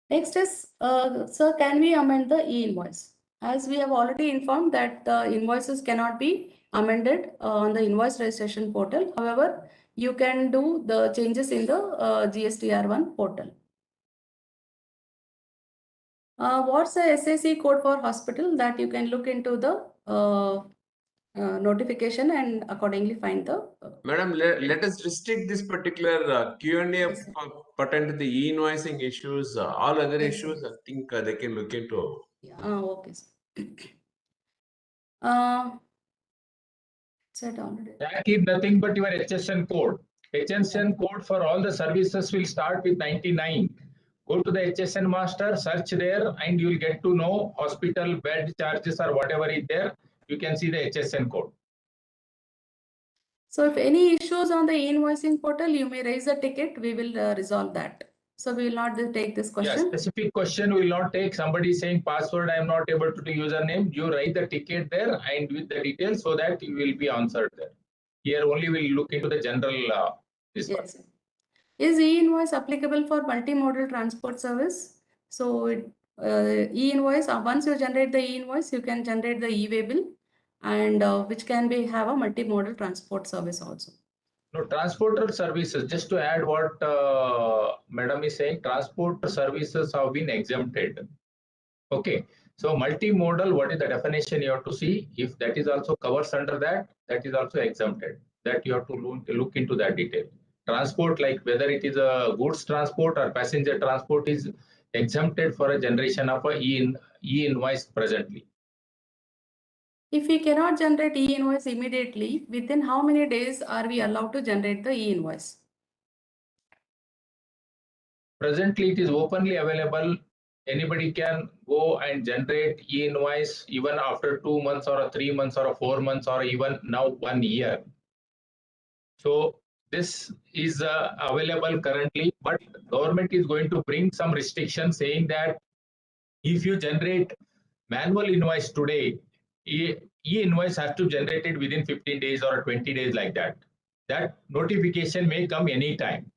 Next is, sir, can we amend the e-invoice? As we have already informed that the invoices cannot be amended on the invoice registration portal. However, you can do the changes in the GSTR1 portal. What's the SAC code for hospital? That you can look into the notification and accordingly find the. Madam, let us restrict this particular Q&A Yes, pertaining to the e-invoicing issues. All other yes, issues, I think they can look into. yeah. Okay. Said already. That is nothing but your HSN code. HSN code for all the services will start with 99. Go to the HSN master, search there, and you will get to know hospital bed charges or whatever is there. You can see the HSN code. So if any issues on the e-invoicing portal, you may raise a ticket. We will resolve that. So we will not take this question. Yeah, specific question we will not take. Somebody saying password, I am not able to do username. You write the ticket there and with the details so that you will be answered there. Here only we'll look into the general this one. Yes. Is e-invoice applicable for multimodal transport service? So e-invoice, once you generate the e-invoice, you can generate the e-waybill, and which can be have a multimodal transport service also. No, transporter services, just to add what Madam is saying, transport services have been exempted. Okay, so multimodal, what is the definition you have to see? If that is also covers under that, that is also exempted. That you have to look into that detail. Transport, like whether it is a goods transport or passenger transport, is exempted for a generation of a e-invoice presently. If we cannot generate e-invoice immediately, within how many days are we allowed to generate the e-invoice? Presently, it is openly available. Anybody can go and generate e-invoice even after 2 months or 3 months or 4 months or even now 1 year. So this is available currently, but government is going to bring some restrictions saying that if you generate manual invoice today, e-invoice has to generate it within 15 days or 20 days like that. That notification may come anytime.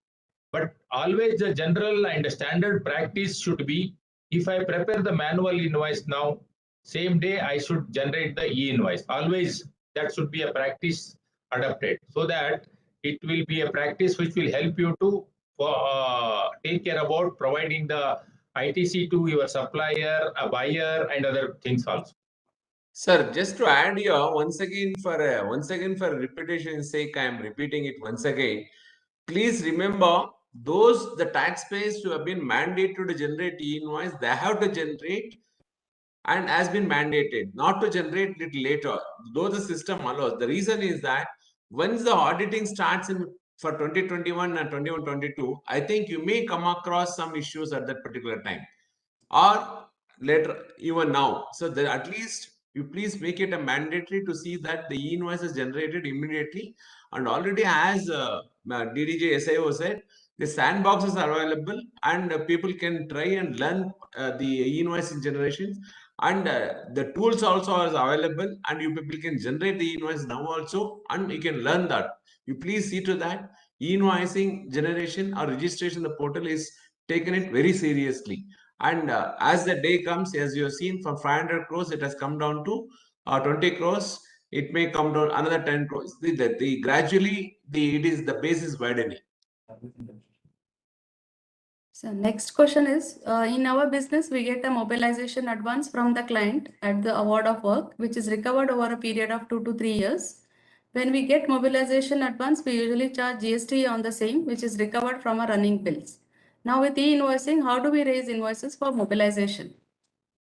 But always the general and standard practice should be, if I prepare the manual invoice now, same day I should generate the e-invoice. Always that should be a practice adopted so that it will be a practice which will help you to take care about providing the ITC to your supplier, a buyer, and other things also. Sir, just to add here, once again for repetition's sake, I am repeating it once again. Please remember, those the taxpayers who have been mandated to generate e-invoice, they have to generate and has been mandated not to generate little later, though the system allows. The reason is that once the auditing starts in for 2021 and 21-22, I think you may come across some issues at that particular time or later, even now. So that at least you please make it a mandatory to see that the e-invoice is generated immediately. And already as DDJ SIO said, the sandboxes are available and people can try and learn the e-invoice generation, and the tools also are available, and you people can generate the e-invoice now also, and you can learn that. You please see to that e-invoicing generation or registration in the portal is taken it very seriously. And as the day comes, as you have seen, from 500 crores, it has come down to 20 crores. It may come down another 10 crores. Gradually, the base is widening. So next question is, in our business, we get a mobilization advance from the client at the award of work, which is recovered over a period of 2 to 3 years. When we get mobilization advance, we usually charge GST on the same, which is recovered from our running bills. Now with e-invoicing, how do we raise invoices for mobilization?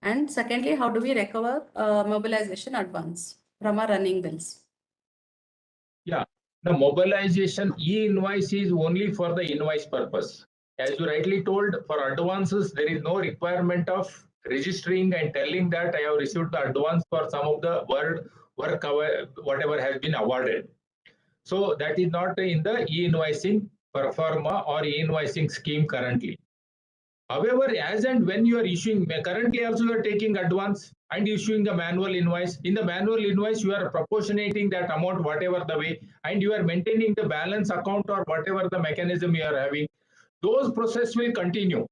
And secondly, how do we recover mobilization advance from our running bills? Yeah, the mobilization e-invoice is only for the invoice purpose. As you rightly told, for advances, there is no requirement of registering and telling that I have received the advance for some of the work whatever has been awarded. So that is not in the e-invoicing performa or e-invoicing scheme currently. However, as and when you are issuing, currently also you are taking advance and issuing a manual invoice. In the manual invoice, you are proportionating that amount whatever the way, and you are maintaining the balance account or whatever the mechanism you are having. Those process will continue.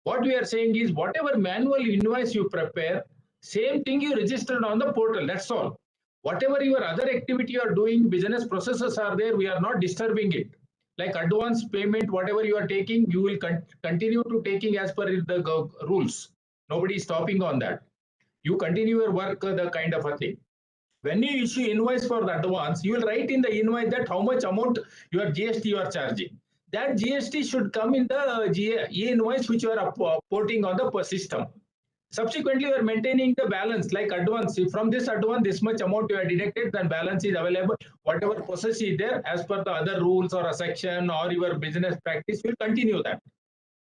What we are saying is whatever manual invoice you prepare, same thing you registered on the portal, that's all. Whatever your other activity you are doing, business processes are there, we are not disturbing it. Like advance payment, whatever you are taking, you will continue to taking as per the rules. Nobody is stopping on that. You continue your work, the kind of a thing. When you issue invoice for the advance, you will write in the invoice that how much amount your GST you are charging. That GST should come in the e-invoice which you are porting on the system. Subsequently, you are maintaining the balance like advance. If from this advance, this much amount you are deducted, then balance is available. Whatever process is there, as per the other rules or a section or your business practice, will continue that.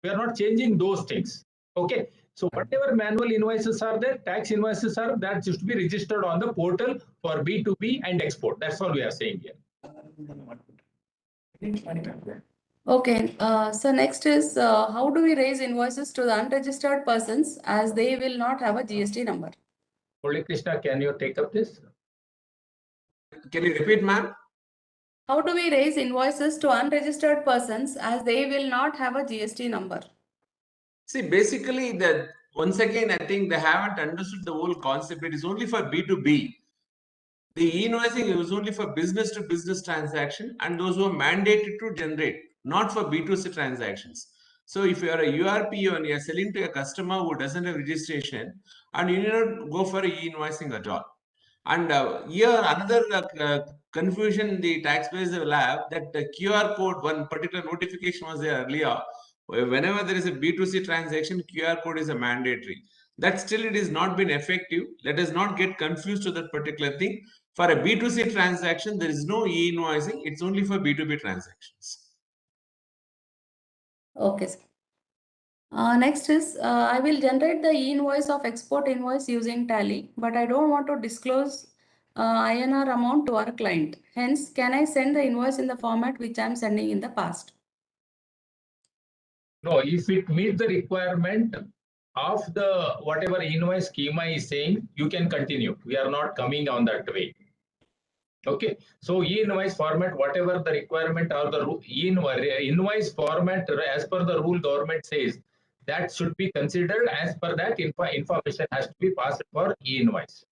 We are not changing those things. Okay. So whatever manual invoices are there, tax invoices are, that should be registered on the portal for B2B and export. That's all we are saying here. Okay, so next is how do we raise invoices to the unregistered persons as they will not have a GST number? Holy Krishna, can you take up this? Can you repeat, ma'am? How do we raise invoices to unregistered persons as they will not have a GST number? See, basically, once again, I think they haven't understood the whole concept. It is only for B2B. The e-invoicing is only for business to business transaction and those who are mandated to generate, not for B2C transactions. So if you are a URPO and you are selling to a customer who doesn't have registration, and you need not go for e-invoicing at all. And here another confusion the taxpayers will have, that the QR code, one particular notification was there earlier. Whenever there is a B2C transaction, QR code is a mandatory. That still it is not been effective. Let us not get confused to that particular thing. For a B2C transaction, there is no e-invoicing. It's only for B2B transactions. Okay. Next is I will generate the e-invoice of export invoice using Tally, but I don't want to disclose INR amount to our client. Hence, can I send the invoice in the format which I'm sending in the past? No, if it meets the requirement of the whatever invoice schema is saying, you can continue. We are not coming on that way. Okay, so e-invoice format, whatever the requirement or the invoice format as per the rule government says, that should be considered. As per that information has to be passed for e-invoice.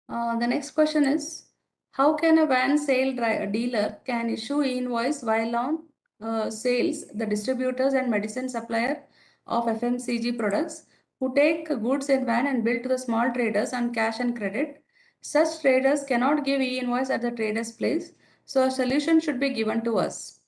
The next question is, how can a van sale dealer can issue e-invoice while on sales the distributors and medicine supplier of FMCG products who take goods in van and bill to the small traders on cash and credit? Such traders cannot give e-invoice at the trader's place, so a solution should be given to us.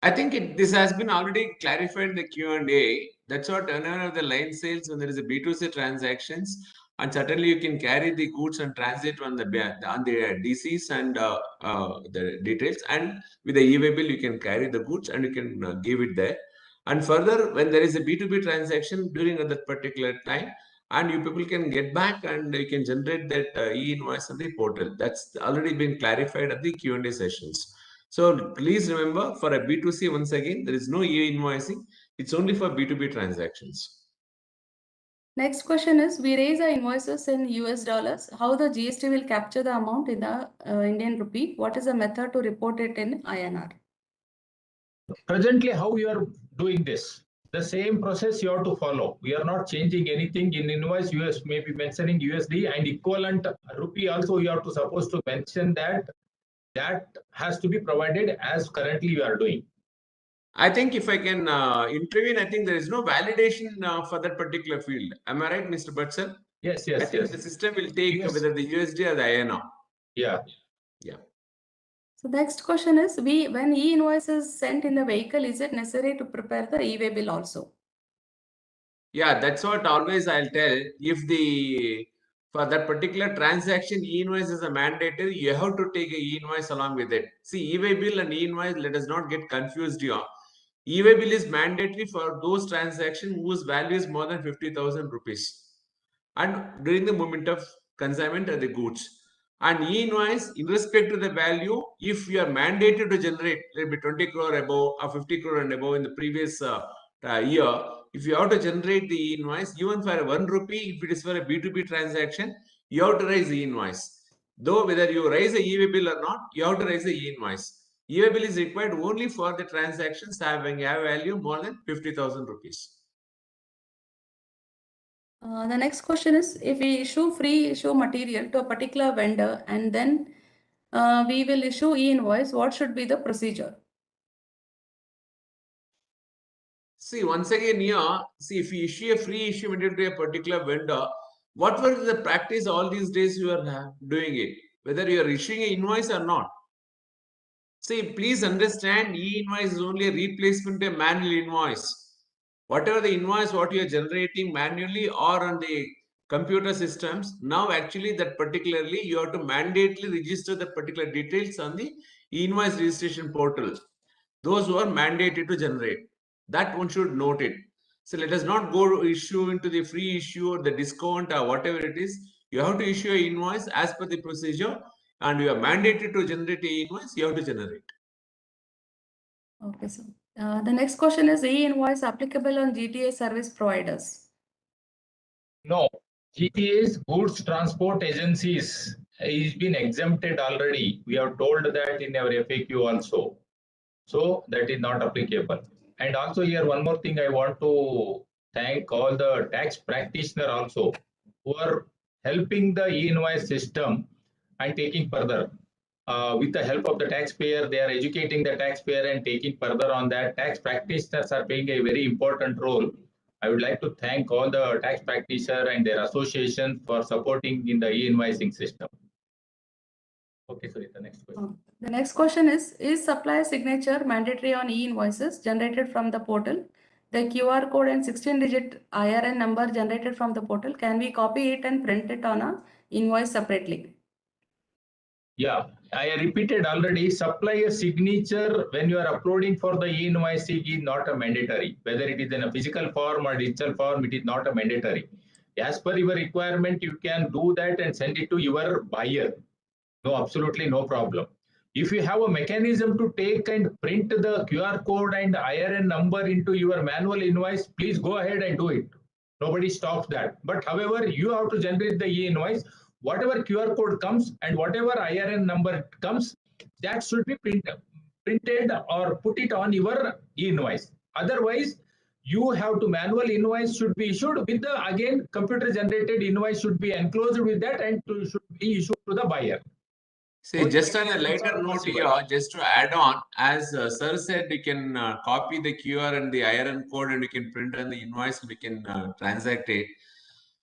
I think this has been already clarified in the Q&A. That's what whenever the line sales, when there is a B2C transactions, and certainly you can carry the goods and transit on the DCs and the details, and with the e-way bill you can carry the goods and you can give it there. And further, when there is a B2B transaction during that particular time, and you people can get back and you can generate that e-invoice on the portal. That's already been clarified at the Q&A sessions. So please remember, for a B2C, once again, there is no e-invoicing. It's only for B2B transactions. Next question is, we raise our invoices in US dollars. How the GST will capture the amount in the Indian rupee? What is the method to report it in INR? Presently, how you are doing this? The same process you have to follow. We are not changing anything in invoice. US may be mentioning USD and equivalent rupee also you have to supposed to mention that has to be provided as currently you are doing. I think if I can intervene, I think there is no validation for that particular field. Am I right, Mr. Butser? Yes, I think the system will take whether the USD or the INR. Yeah. Yeah. So next question is, when e-invoice is sent in the vehicle, is it necessary to prepare the e-way bill also? Yeah, that's what always I'll tell. If for that particular transaction, e-invoice is a mandatory, you have to take a e-invoice along with it. See, e-way bill and e-invoice, let us not get confused here. E-way bill is mandatory for those transactions whose value is more than 50,000 rupees. And during the moment of consignment of the goods. And e-invoice, in respect to the value, if you are mandated to generate, let be 20 crore above or 50 crore and above in the previous year, if you have to generate the e-invoice, even for 1 rupee, if it is for a B2B transaction, you have to raise the e-invoice. Though whether you raise a e-way bill or not, you have to raise the e-invoice. E-way bill is required only for the transactions having a value more than 50,000 rupees. The next question is, if we free issue material to a particular vendor and then we will issue e-invoice, what should be the procedure? See, once again here, see, if you issue a free issue material to a particular vendor, what was the practice all these days you are doing it? Whether you are issuing an invoice or not. See, please understand, e-invoice is only a replacement of manual invoice. Whatever the invoice, what you are generating manually or on the computer systems, now actually that particularly you have to mandatorily register the particular details on the e-invoice registration portal, those who are mandated to generate. That one should note it. So let us not go issue into the free issue or the discount or whatever it is. You have to issue an invoice as per the procedure, and you are mandated to generate an invoice. You have to generate. Okay, sir. The next question is e-invoice applicable on GTA service providers? No, GTA's goods transport agencies is been exempted already. We have told that in our FAQ also. So that is not applicable. And also here one more thing I want to thank all the tax practitioner also who are helping the e-invoice system and taking further. With the help of the taxpayer, they are educating the taxpayer and taking further on that. Tax practitioners are playing a very important role. I would like to thank all the tax practitioners and their associations for supporting in the e-invoicing system. Okay, so the next question. The next question is supplier signature mandatory on e-invoices generated from the portal? The QR code and 16-digit IRN number generated from the portal, can we copy it and print it on a invoice separately? Yeah, I repeated already, supplier signature when you are uploading for the e-invoicing is not a mandatory. Whether it is in a physical form or digital form, it is not a mandatory. As per your requirement, you can do that and send it to your buyer. No, absolutely no problem. If you have a mechanism to take and print the QR code and IRN number into your manual invoice, please go ahead and do it. Nobody stops that. But however, you have to generate the e-invoice. Whatever QR code comes and whatever IRN number comes, that should be printed or put it on your e-invoice. Otherwise, you have to manual invoice should be issued with the again computer generated invoice should be enclosed with that and should be issued to the buyer. See, just on a lighter note here, just to add on, as Sir said, you can copy the QR and the IRN code and you can print on the invoice and we can transact it.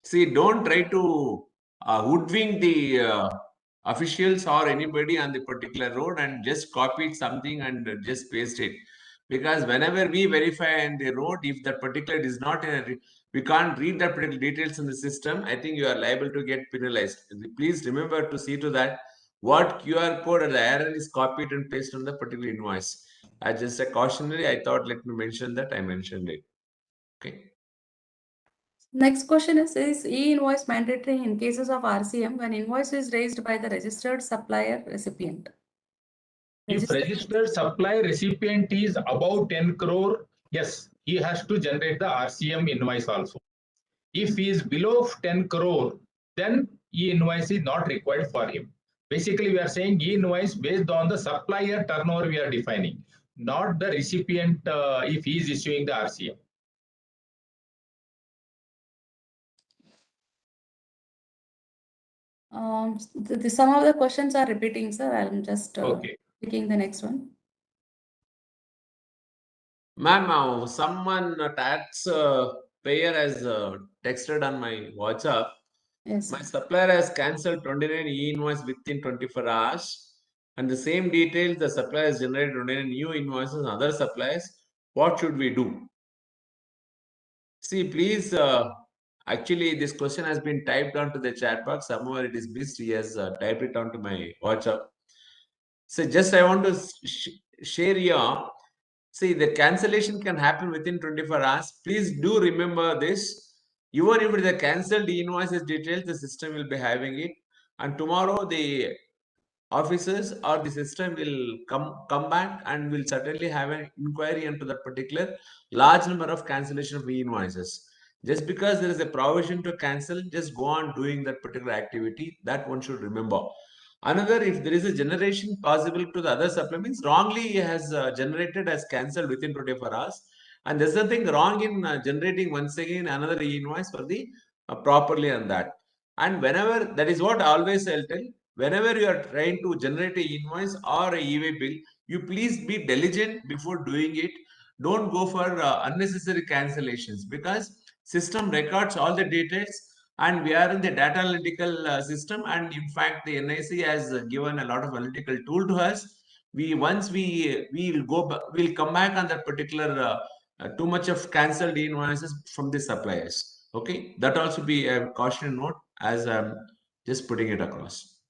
See, don't try to hoodwink the officials or anybody on the particular road and just copy something and just paste it. Because whenever we verify on the road, if that particular is not in a, we can't read that particular details in the system, I think you are liable to get penalized. Please remember to see to that what QR code or the error is copied and pasted on the particular invoice. As just a cautionary, I thought let me mention that I mentioned it. Okay. Next question is e-invoice mandatory in cases of RCM when invoice is raised by the registered supplier recipient? If registered supply recipient is above 10 crore, yes, he has to generate the RCM invoice also. If he is below 10 crore, then e-invoice is not required for him. Basically, we are saying e-invoice based on the supplier turnover we are defining, not the recipient if he is issuing the RCM. Some of the questions are repeating, sir. I'm just picking the next one. Ma'am, someone tax payer has texted on my WhatsApp. Yes, my supplier has cancelled 29 e-invoice within 24 hours. And the same details, the supplier has generated 29 new invoices and other suppliers. What should we do? See, please, actually, this question has been typed onto the chat box. Somewhere it is missed. He has typed it onto my WhatsApp. So just I want to share here. See, the cancellation can happen within 24 hours. Please do remember this. Even if the cancelled invoices details, the system will be having it. And tomorrow the officers or the system will come back and will certainly have an inquiry into that particular large number of cancellation of invoices. Just because there is a provision to cancel, just go on doing that particular activity. That one should remember. Another, if there is a generation possible to the other supplements, wrongly has generated as cancelled within 24 hours. And there's nothing wrong in generating once again another invoice for the properly on that. And whenever, that is what always I'll tell, whenever you are trying to generate a invoice or a e-way bill, you please be diligent before doing it. Don't go for unnecessary cancellations because system records all the details and we are in the data analytical system, and in fact the NIC has given a lot of analytical tool to us. We'll come back on that particular too much of cancelled invoices from the suppliers. Okay, that also be a caution note as I'm just putting it across.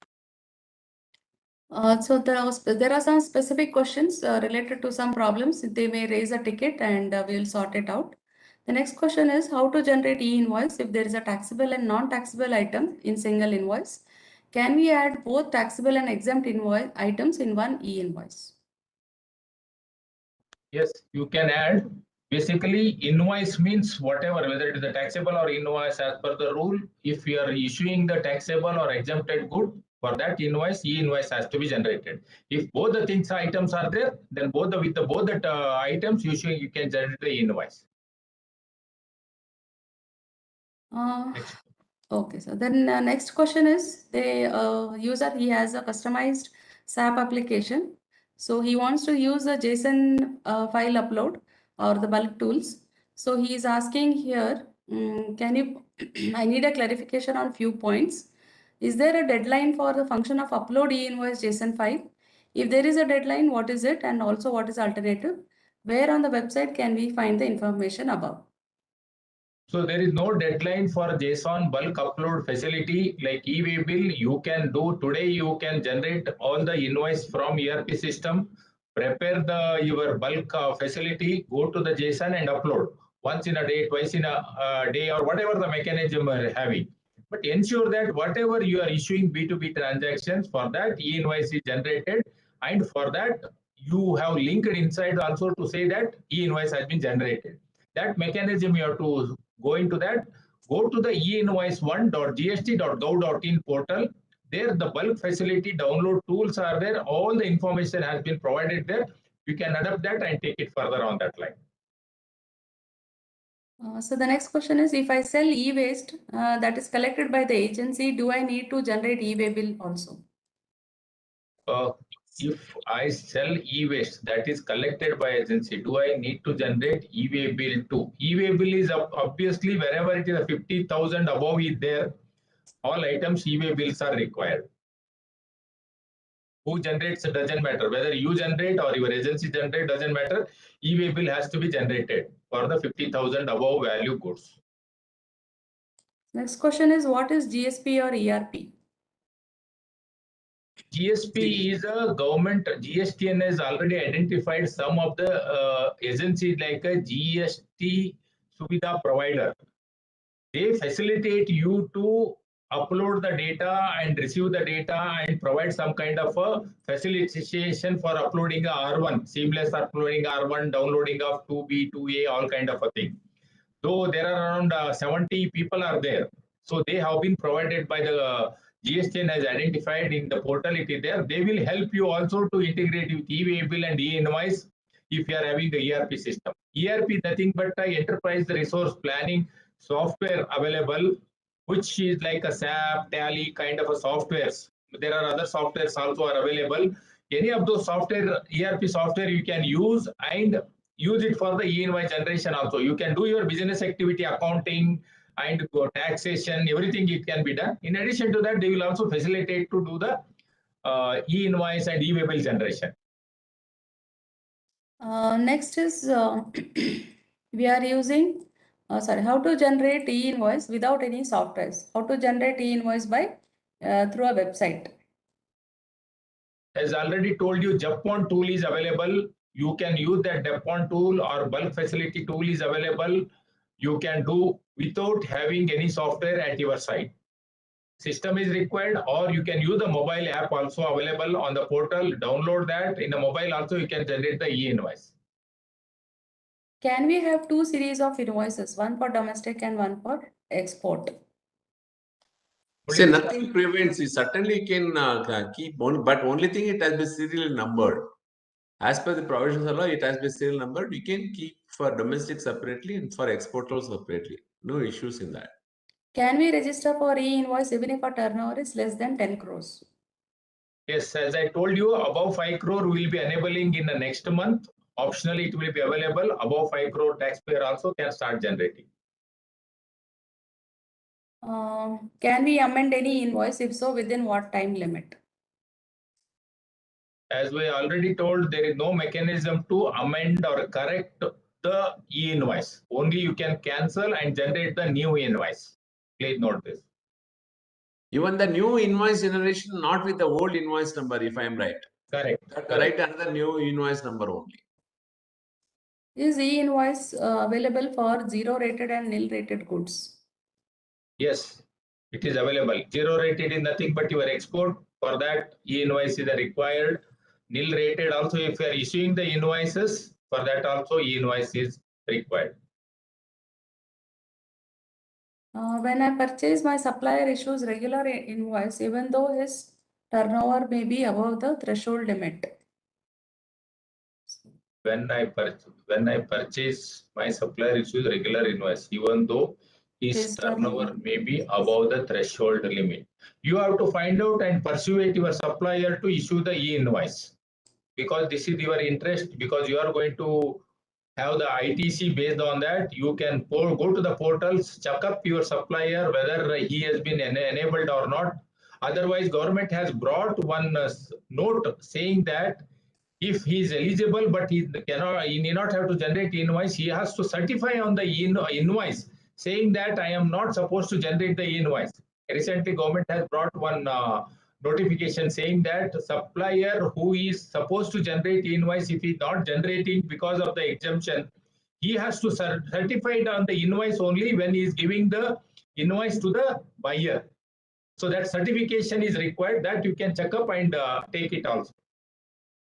So there are some specific questions related to some problems. They may raise a ticket and we'll sort it out. The next question is how to generate e-invoice if there is a taxable and non-taxable item in single invoice. Can we add both taxable and exempt invoice items in one e-invoice? Yes, you can add. Basically, invoice means whatever, whether it is a taxable or invoice as per the rule. If you are issuing the taxable or exempted good, for that invoice, e-invoice has to be generated. If both the things items are there, then both the items you can generate the invoice. Next. Okay, so then next question is the user, he has a customized SAP application. So he wants to use a JSON file upload or the bulk tools. So he is asking here, can you, I need a clarification on few points. Is there a deadline for the function of upload e-invoice JSON file? If there is a deadline, what is it? And also what is alternative? Where on the website can we find the information above? So there is no deadline for JSON bulk upload facility like e-way bill. You can do today. You can generate all the invoice from ERP system, prepare your bulk facility, go to the JSON and upload once in a day, twice in a day, or whatever the mechanism are having. But ensure that whatever you are issuing B2B transactions, for that e-invoice is generated, and for that you have linked inside also to say that e-invoice has been generated. That mechanism you have to go into that. Go to the e-invoice1.gst.gov.in portal. There the bulk facility download tools are there. All the information has been provided there. You can adapt that and take it further on that line. So the next question is, if I sell e-waste that is collected by the agency, do I need to generate e-way bill also? If I sell e-waste that is collected by agency, do I need to generate e-way bill too? E-way bill is obviously wherever it is a 50,000 above is there, all items e-way bills are required. Who generates it doesn't matter. Whether you generate or your agency generate doesn't matter. E-way bill has to be generated for the 50,000 above value goods. Next question is, what is GSP or ERP? GSP is a government. GSTN has already identified some of the agencies like a GST Suvidha provider. They facilitate you to upload the data and receive the data and provide some kind of a facilitation for uploading a R1, seamless uploading R1, downloading of 2B, 2A, all kind of a thing. So there are around 70 people are there. So they have been provided by the GSTN has identified in the portal it is there. They will help you also to integrate with e-way bill and e-invoice if you are having the ERP system. ERP nothing but enterprise resource planning software available, which is like a SAP, Tally kind of a softwares. There are other softwares also are available. Any of those software, ERP software you can use and use it for the e-invoice generation also. You can do your business activity accounting and taxation, everything it can be done. In addition to that, they will also facilitate to do the e-invoice and e-way bill generation. Next is we are using, how to generate e-invoice without any softwares. How to generate e-invoice by through a website. As already told you, Japon tool is available. You can use that Japon tool or bulk facility tool is available. You can do without having any software at your site. System is required, or you can use the mobile app also available on the portal. Download that. In the mobile also you can generate the e-invoice. Can we have two series of invoices, one for domestic and one for export? See, nothing prevents you. Certainly you can keep one, but only thing it has been serially numbered. As per the provisions of law, it has been serial numbered. You can keep for domestic separately and for export also separately. No issues in that. Can we register for e-invoice even if our turnover is less than 10 crores? Yes, as I told you, above 5 crore will be enabling in the next month. Optionally, it will be available. Above 5 crore taxpayer also can start generating. Can we amend any invoice? If so, within what time limit? As we already told, there is no mechanism to amend or correct the e-invoice. Only you can cancel and generate the new invoice. Please note this. Even the new invoice generation, not with the old invoice number, if I am right. Correct. Write another new invoice number only. Is e-invoice available for zero rated and nil rated goods? Yes, it is available. Zero rated is nothing but your export. For that, e-invoice is required. Nil rated also, if you are issuing the invoices, for that also e-invoice is required. When I purchase, my supplier issues regular invoice even though his turnover may be above the threshold limit. When I purchase, my supplier issues regular invoice, even though his turnover may be above the threshold limit. You have to find out and persuade your supplier to issue the e-invoice, because this is your interest, because you are going to have the ITC. Based on that, you can go to the portals, check up your supplier whether he has been enabled or not. Otherwise, government has brought one note saying that if he is eligible but he need not have to generate invoice, he has to certify on the invoice saying that I am not supposed to generate the invoice. Recently, government has brought one notification saying that supplier who is supposed to generate invoice, if he is not generating because of the exemption, he has to certify it on the invoice only when he is giving the invoice to the buyer. So that certification is required, that you can check up and take it also.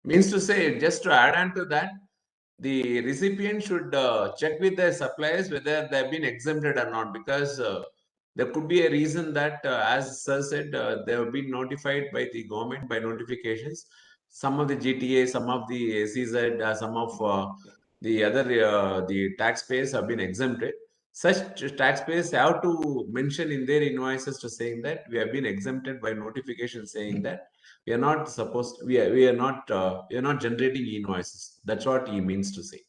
Means to say, just to add on to that, the recipient should check with their suppliers whether they have been exempted or not, because there could be a reason that, as Sir said, they have been notified by the government by notifications. Some of the GTA, some of the SEZ, some of the other the taxpayers have been exempted. Such taxpayers have to mention in their invoices to saying that we have been exempted by notification, saying that we are not supposed to, we are not generating invoices. That's what he means to say.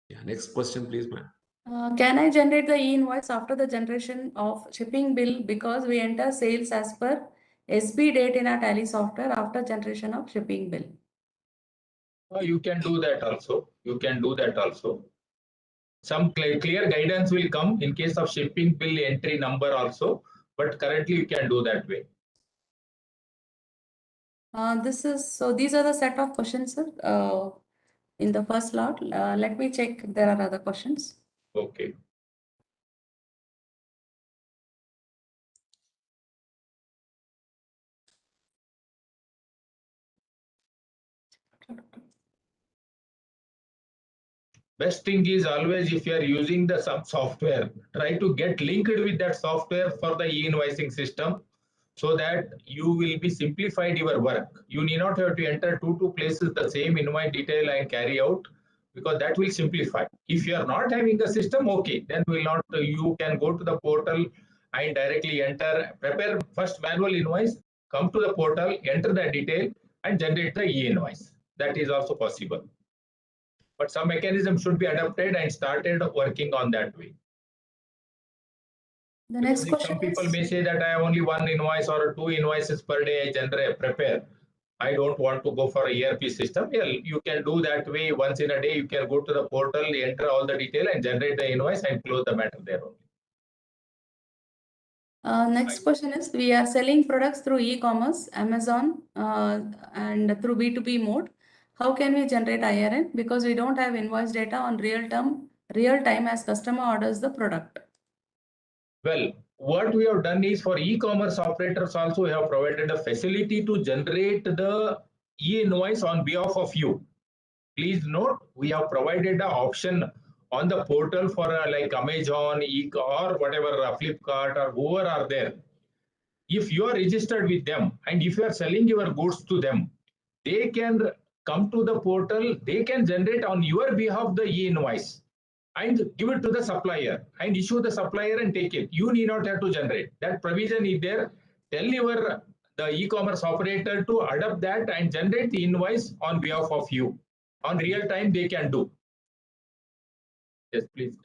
Yeah. Next question, please, ma'am. Can I generate the e-invoice after the generation of shipping bill because we enter sales as per SB date in our Tally software after generation of shipping bill? You can do that also. You can do that also. Some clear guidance will come in case of shipping bill entry number also, but currently you can do that way. These are the set of questions, sir, in the first lot. Let me check if there are other questions. Okay. Best thing is always, if you are using the some software, try to get linked with that software for the e-invoicing system, so that you will be simplified your work. You need not have to enter two places the same invoice detail and carry out, because that will simplify. If you are not having the system, okay, then will not. You can go to the portal and directly enter, prepare first manual invoice, come to the portal, enter the detail, and generate the e-invoice. That is also possible. But some mechanism should be adapted and started working on that way. The next question some people may say that I have only one invoice or two invoices per day I prepare. I don't want to go for a ERP system. Yeah, you can do that way. Once in a day, you can go to the portal, enter all the detail, and generate the invoice and close the matter there only. Next question is, we are selling products through e-commerce, Amazon, and through B2B mode. How can we generate IRN? Because we don't have invoice data on real time as customer orders the product. Well, what we have done is, for e-commerce operators also, we have provided a facility to generate the e-invoice on behalf of you. Please note, we have provided the option on the portal for like Amazon, or whatever, Flipkart or whoever are there. If you are registered with them and if you are selling your goods to them, they can come to the portal, they can generate on your behalf the e-invoice and give it to the supplier and issue the supplier and take it. You need not have to generate. That provision is there. Tell the e-commerce operator to adopt that and generate the invoice on behalf of you. On real time, they can do. Yes, please.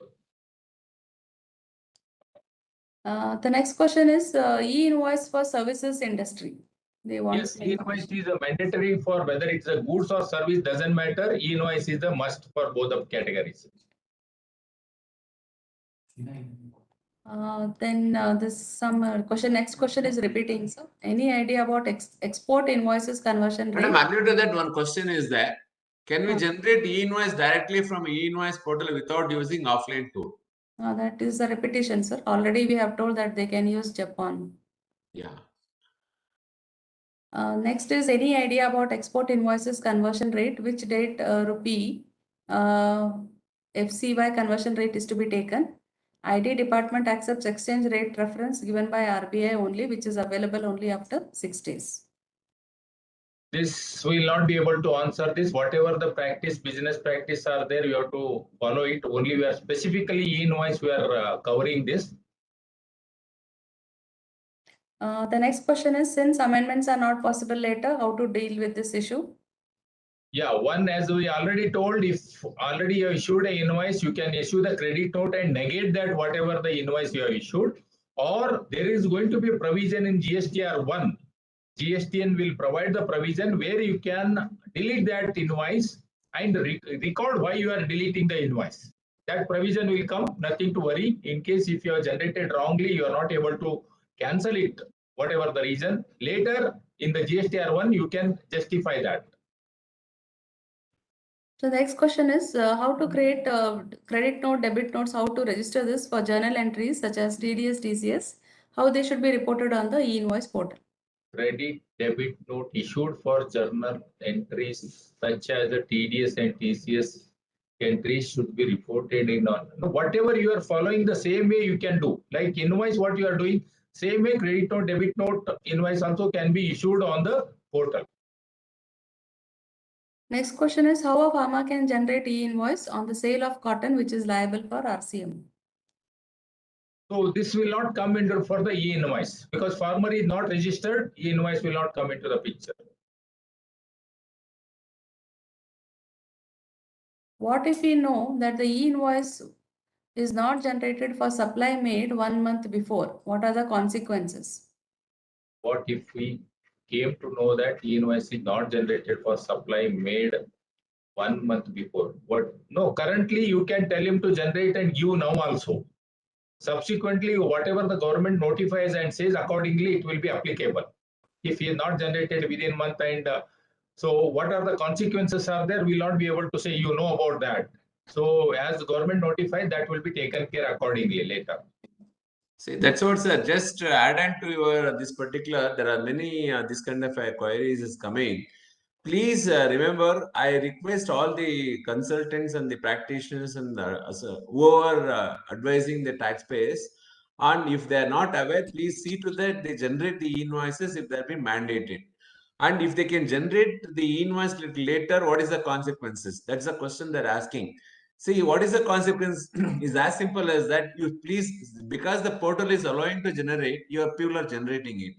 The next question is e-invoice for services industry. They want. Yes, e-invoice is a mandatory for whether it's a goods or service, doesn't matter. E-invoice is a must for both of categories. Then this some question. Next question is repeating. So, any idea about export invoices conversion rate? Madam, agree to that one question is that can we generate e-invoice directly from e-invoice portal without using offline tool? That is a repetition, sir. Already we have told that they can use Japan. Yeah. Next is any idea about export invoices conversion rate? Which date rupee FCY conversion rate is to be taken? ID department accepts exchange rate reference given by RBI only, which is available only after 6 days. This will not be able to answer this. Whatever the practice, business practice are there, you have to follow it. Only we are specifically e-invoice, we are covering this. The next question is, since amendments are not possible later, how to deal with this issue? Yeah, one, as we already told, if already you issued an invoice, you can issue the credit note and negate that whatever the invoice you have issued. Or there is going to be a provision in GSTR1. GSTN will provide the provision where you can delete that invoice and record why you are deleting the invoice. That provision will come, nothing to worry. In case if you have generated wrongly, you are not able to cancel it, whatever the reason. Later in the GSTR1, you can justify that. So the next question is how to create credit note, debit notes, how to register this for journal entries such as TDS, TCS, how they should be reported on the e-invoice portal. Credit debit note issued for journal entries such as the TDS and TCS entries should be reported in on whatever you are following, the same way you can do. Like invoice, what you are doing, same way credit note, debit note, invoice also can be issued on the portal. Next question is how a farmer can generate e-invoice on the sale of cotton which is liable for RCM. So this will not come into for the e-invoice because farmer is not registered, e-invoice will not come into the picture. What if we know that the e-invoice is not generated for supply made 1 month before? What are the consequences? What if we came to know that e-invoice is not generated for supply made 1 month before? What? No, currently you can tell him to generate and give now also. Subsequently, whatever the government notifies and says, accordingly it will be applicable. If he is not generated within month and so what are the consequences are there, we'll not be able to say you know about that. So as the government notified, that will be taken care accordingly later. See, that's what, sir. Just add on to your this particular, there are many this kind of queries is coming. Please remember, I request all the consultants and the practitioners and who are advising the taxpayers, and if they are not aware, please see to that they generate the invoices if they have been mandated. And if they can generate the invoice later, what is the consequences? That's the question they're asking. See, what is the consequence is as simple as that you please, because the portal is allowing to generate, your people are generating it.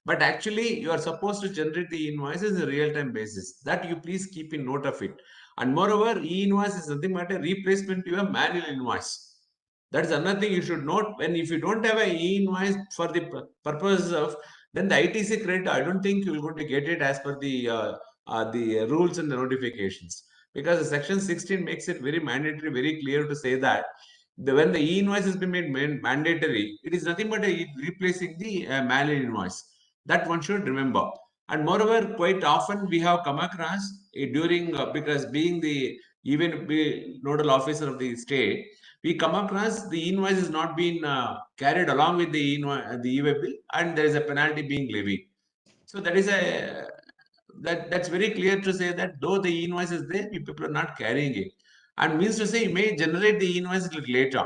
But actually, you are supposed to generate the invoices in a real-time basis. That you please keep in note of it. And moreover, e-invoice is nothing but a replacement to a manual invoice. That's another thing you should note. When if you don't have a e-invoice for the purpose of, then the ITC credit, I don't think you're going to get it as per the rules and the notifications. Because the section 16 makes it very mandatory, very clear to say that when the e-invoice has been made mandatory, it is nothing but replacing the manual invoice. That one should remember. And moreover, quite often we have come across during, because being the even be nodal officer of the state, we come across the invoice is not being carried along with the invoice, the e-way bill, and there is a penalty being levied. So that is a that's very clear to say that though the invoice is there, people are not carrying it, and means to say you may generate the invoice later.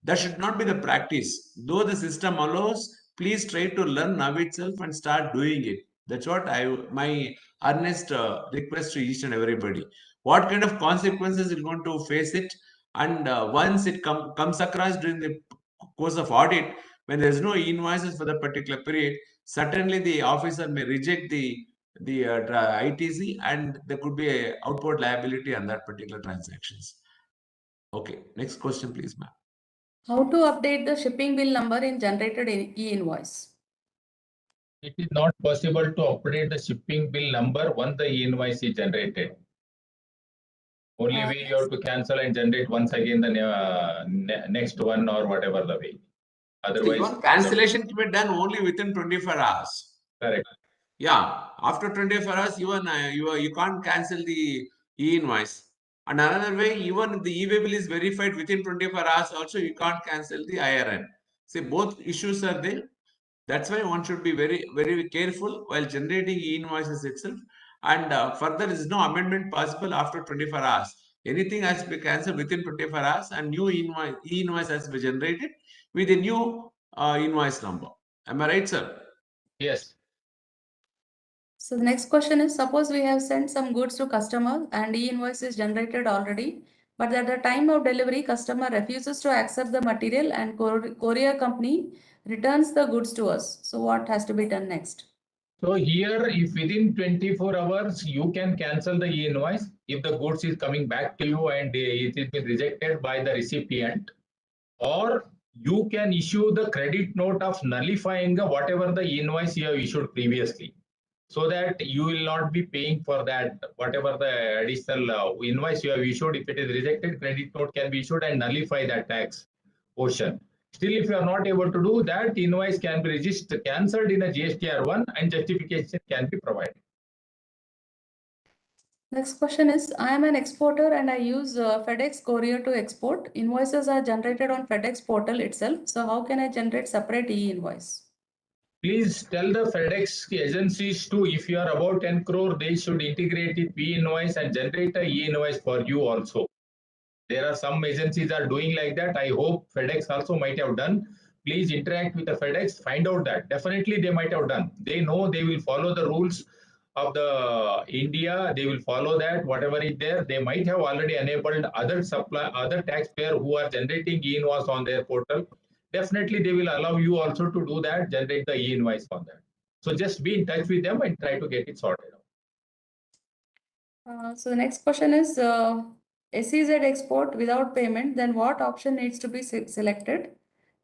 That should not be the practice. Though the system allows, please try to learn now itself and start doing it. That's what my earnest request to each and everybody. What kind of consequences you're going to face it, and once it comes across during the course of audit, when there is no invoices for the particular period, certainly the officer may reject the ITC, and there could be a outward liability on that particular transactions. Okay, next question, please, ma'am. How to update the shipping bill number in generated e-invoice? It is not possible to update the shipping bill number once the e-invoice is generated. Only way you have to cancel and generate once again the next one or whatever the way. Otherwise, even cancellation can be done only within 24 hours. correct. Yeah, after 24 hours, even you can't cancel the e-invoice. And another way, even if the e-way bill is verified within 24 hours, also you can't cancel the IRN. See, both issues are there. That's why one should be very, very careful while generating e-invoices itself. And further, there is no amendment possible after 24 hours. Anything has to be cancelled within 24 hours, and new e-invoice has to be generated with a new invoice number. Am I right, sir? Yes. So the next question is, suppose we have sent some goods to customer and e-invoice is generated already, but at the time of delivery, customer refuses to accept the material and courier company returns the goods to us. So what has to be done next? So here, if within 24 hours, you can cancel the e-invoice if the goods is coming back to you and it is been rejected by the recipient, or you can issue the credit note of nullifying whatever the invoice you have issued previously, so that you will not be paying for that whatever the additional invoice you have issued. If it is rejected, credit note can be issued and nullify that tax portion. Still, if you are not able to do that, invoice can be registered, cancelled in a GSTR1 and justification can be provided. Next question is, I am an exporter and I use FedEx Courier to export. Invoices are generated on FedEx portal itself. So how can I generate separate e-invoice? Please tell the FedEx agencies to, if you are about 10 crore, they should integrate it e-invoice and generate a e-invoice for you also. There are some agencies are doing like that. I hope FedEx also might have done. Please interact with the FedEx, find out that. Definitely they might have done. They know they will follow the rules of the India. They will follow that, whatever is there. They might have already enabled other taxpayer who are generating e-invoice on their portal. Definitely they will allow you also to do that, generate the e-invoice on that. So just be in touch with them and try to get it sorted out. So the next question is, SEZ export without payment, then what option needs to be selected?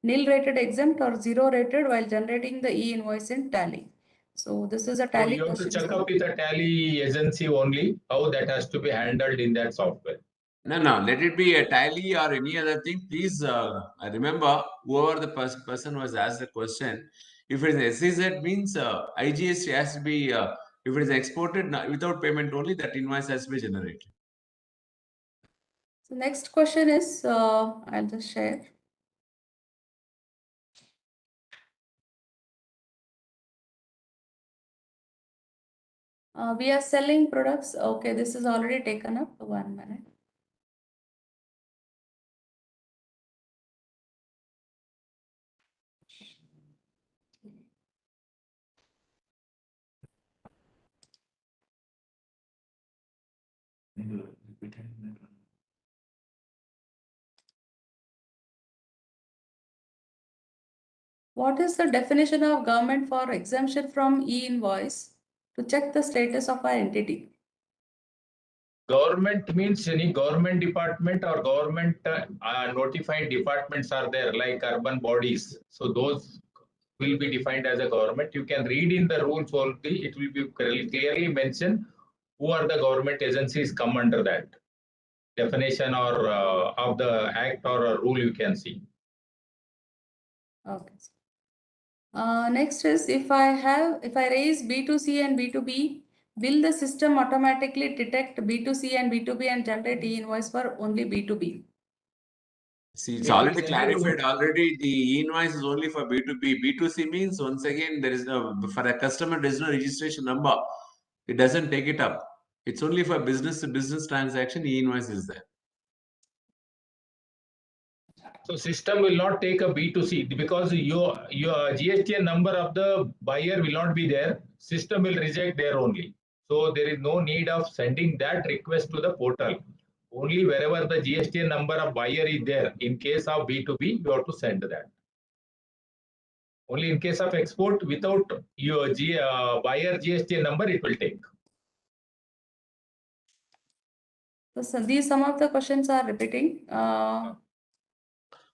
Nil rated exempt or zero rated while generating the e-invoice in Tally. So this is a So Tally you have to question. check up with a Tally agency only, how that has to be handled in that software. No, let it be a Tally or any other thing. Please remember, whoever the person was asked the question, if it is SEZ means IGST has to be, if it is exported without payment only, that invoice has to be generated. So next question is, I'll just share. We are selling products. Okay, this is already taken up. 1 minute. What is the definition of government for exemption from e-invoice to check the status of our entity? Government means any government department or government notified departments are there, like urban bodies. So those will be defined as a government. You can read in the rules only, it will be clearly mentioned who are the government agencies come under that definition or of the act or a rule you can see. Okay. Next is, if I raise B2C and B2B, will the system automatically detect B2C and B2B and generate e-invoice for only B2B? See, it's already clarified already. The invoice is only for B2B. B2C means, once again, there is no, for a customer, there is no registration number. It doesn't take it up. It's only for business to business transaction, e-invoice is there. So system will not take a B2C because your GST number of the buyer will not be there. System will reject there only. So there is no need of sending that request to the portal. Only wherever the GST number of buyer is there. In case of B2B, you have to send that. Only in case of export, without your buyer GST number, it will take. So these some of the questions are repeating.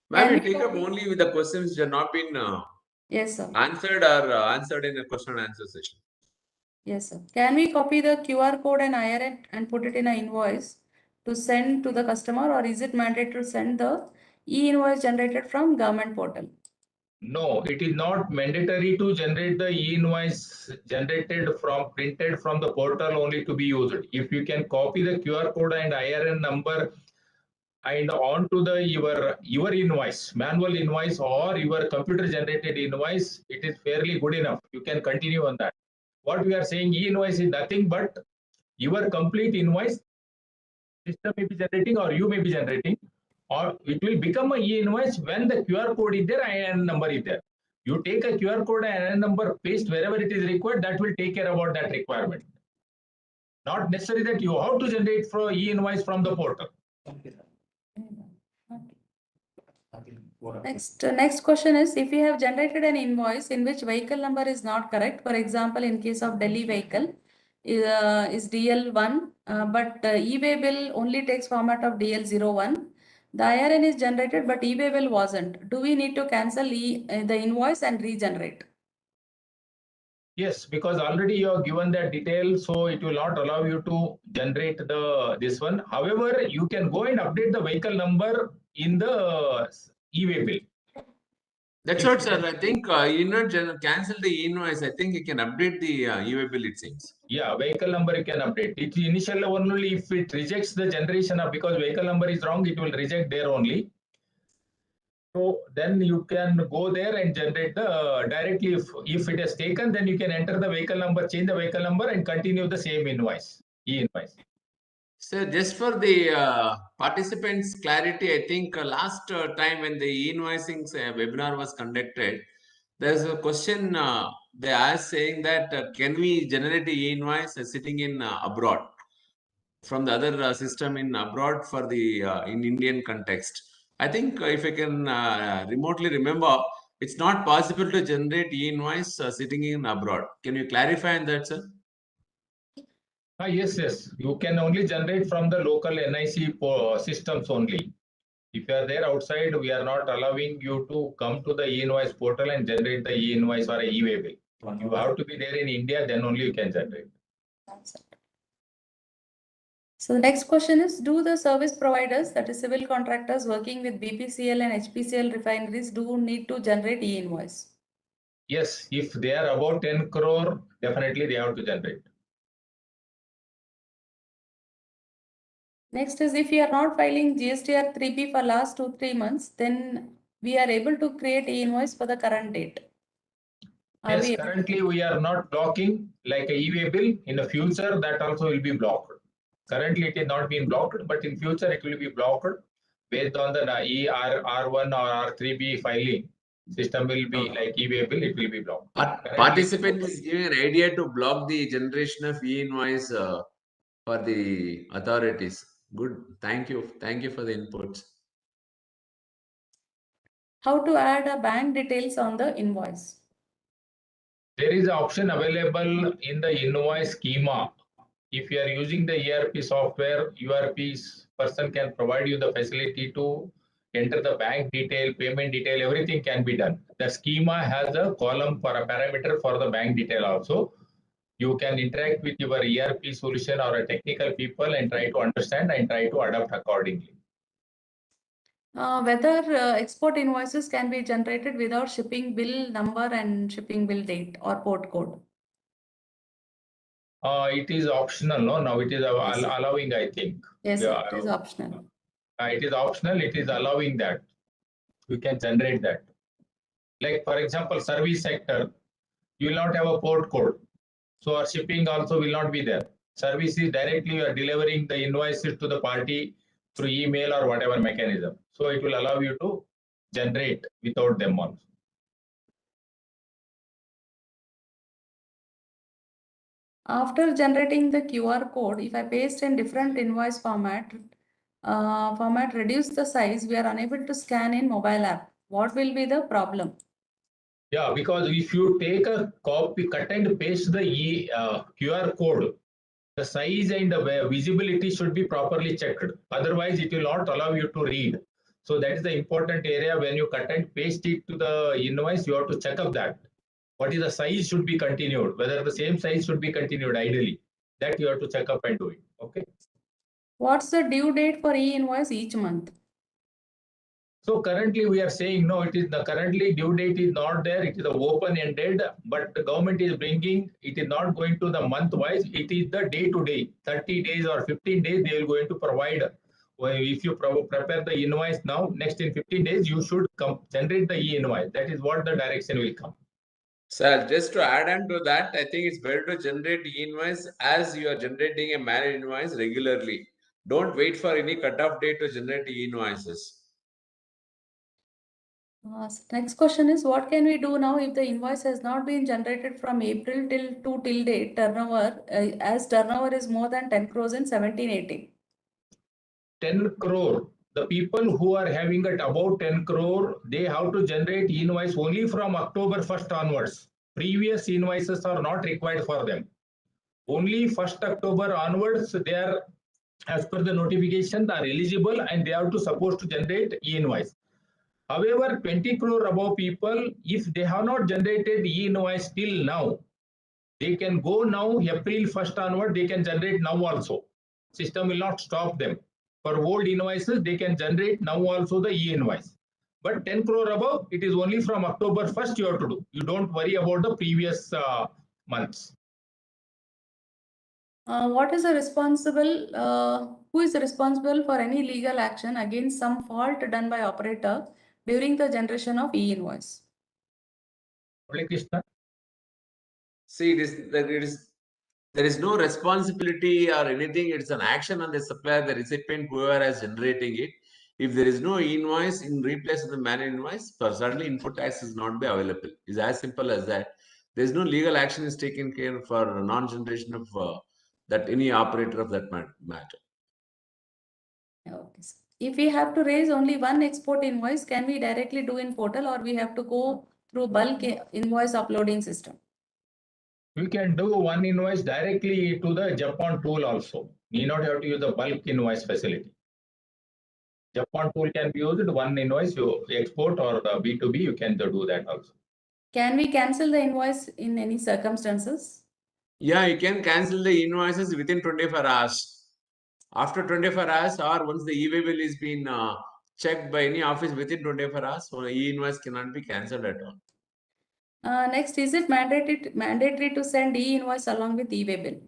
Ma'am, you take up only with the questions which have not been yes, sir. answered or answered in a question and answer session. Yes, sir. Can we copy the QR code and IRN and put it in an invoice to send to the customer, or is it mandatory to send the e-invoice generated from government portal? No, it is not mandatory to generate the e-invoice printed from the portal only to be used. If you can copy the QR code and IRN number and onto the your invoice, manual invoice or your computer generated invoice, it is fairly good enough. You can continue on that. What we are saying, e-invoice is nothing but your complete invoice system may be generating or you may be generating, or it will become a e-invoice when the QR code is there and number is there. You take a QR code and number, paste wherever it is required, that will take care about that requirement. Not necessary that you have to generate for e-invoice from the portal. Next question is, if you have generated an invoice in which vehicle number is not correct, for example, in case of Delhi vehicle, is DL1, but e-way bill only takes format of DL01. The IRN is generated, but e-way bill wasn't. Do we need to cancel the invoice and regenerate? Yes, because already you have given that detail, so it will not allow you to generate this one. However, you can go and update the vehicle number in the e-way bill. That's what, sir. I think you not cancel the invoice. I think you can update the e-way bill, it seems. Yeah, vehicle number you can update. It initial only if it rejects the generation of, because vehicle number is wrong, it will reject there only. So then you can go there and generate the directly. If it is taken, then you can enter the vehicle number, change the vehicle number, and continue the same invoice, e-invoice. So just for the participants' clarity, I think last time when the e-invoicing webinar was conducted, there's a question they asked saying that can we generate the e-invoice sitting in abroad from the other system in abroad for the in Indian context. I think if I can remotely remember, it's not possible to generate e-invoice sitting in abroad. Can you clarify on that, sir? Yes. You can only generate from the local NIC systems only. If you are there outside, we are not allowing you to come to the e-invoice portal and generate the e-invoice or a e-way bill. You have to be there in India, then only you can generate. So the next question is, do the service providers, that is civil contractors working with BPCL and HPCL refineries, do need to generate e-invoice? Yes, if they are about 10 crore, definitely they have to generate. Next is, if we are not filing GST 3B for last 2-3 months, then we are able to create e-invoice for the current date. Yes, currently we are not blocking like a e-way bill. In the future, that also will be blocked. Currently, it is not being blocked, but in future it will be blocked based on the R1 or R3B filing. System will be like e-way bill, it will be blocked. Participant is giving an idea to block the generation of e-invoice for the authorities. Good. Thank you. Thank you for the inputs. How to add a bank details on the invoice? There is an option available in the invoice schema. If you are using the ERP software, ERP person can provide you the facility to enter the bank detail, payment detail, everything can be done. The schema has a column for a parameter for the bank detail also. You can interact with your ERP solution or a technical people and try to understand and try to adapt accordingly. Whether export invoices can be generated without shipping bill number and shipping bill date or port code? It is optional, no? Now it is allowing, I think. Yes, it is optional. It is optional, it is allowing that. You can generate that. Like for example, service sector, you will not have a port code. So our shipping also will not be there. Service is directly you are delivering the invoices to the party through email or whatever mechanism. So it will allow you to generate without them also. After generating the QR code, if I paste in different invoice format reduce the size, we are unable to scan in mobile app. What will be the problem? Yeah, because if you take a copy, cut and paste the QR code, the size and the visibility should be properly checked. Otherwise, it will not allow you to read. So that is the important area. When you cut and paste it to the invoice, you have to check up that. What is the size should be continued, whether the same size should be continued ideally. That you have to check up and do it. Okay. What's the due date for e-invoice each month? So currently we are saying no, it is the currently due date is not there, it is open ended, but the government is bringing it is not going to the month wise, it is the day to day, 30 days or 15 days they will going to provide. If you prepare the invoice now, next in 15 days you should generate the e-invoice. That is what the direction will come. Sir, just to add on to that, I think it's better to generate e-invoice as you are generating a manual invoice regularly. Don't wait for any cutoff date to generate e-invoices. Next question is, what can we do now if the invoice has not been generated from April till date turnover, as turnover is more than 10 crores in 17-18? 10 crore. The people who are having it about 10 crore, they have to generate invoice only from October 1st onwards. Previous invoices are not required for them. Only 1st October onwards, they are, as per the notification, are eligible and they are to supposed to generate e-invoice. However, 20 crore above people, if they have not generated e-invoice till now, they can go now, April 1st onward, they can generate now also. System will not stop them. For old invoices, they can generate now also the e-invoice. But 10 crore above, it is only from October 1st you have to do. You don't worry about the previous months. Who is responsible for any legal action against some fault done by operator during the generation of e-invoice? Krishna? See, there is no responsibility or anything. It's an action on the supplier, the recipient, whoever is generating it. If there is no invoice in replace of the manual invoice, certainly input tax is not be available. It's as simple as that. There is no legal action is taken care for non-generation of that any operator of that matter. Okay. If we have to raise only one export invoice, can we directly do in portal, or we have to go through bulk invoice uploading system? You can do one invoice directly to the Japan tool also. You not have to use the bulk invoice facility. Japan tool can be used, one invoice you export, or the B2B, you can do that also. Can we cancel the invoice in any circumstances? Yeah, you can cancel the invoices within 24 hours. After 24 hours, or once the e-way bill is been checked by any office within 24 hours, so the e-invoice cannot be cancelled at all. Next, is it mandatory to send e-invoice along with e-way bill?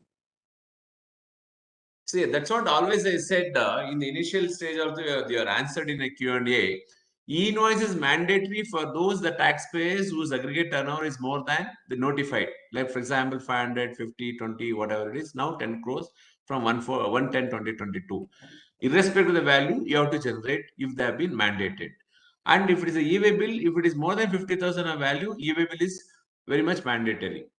See, that's what always I said in the initial stage of your answered in a Q&A. E-invoice is mandatory for those the taxpayers whose aggregate turnover is more than the notified. Like for example, 500, 50, 20, whatever it is, now 10 crores from 1/10/2022. Irrespective of the value, you have to generate if they have been mandated. And if it is a e-way bill, if it is more than 50,000 of value, e-way bill is very much mandatory.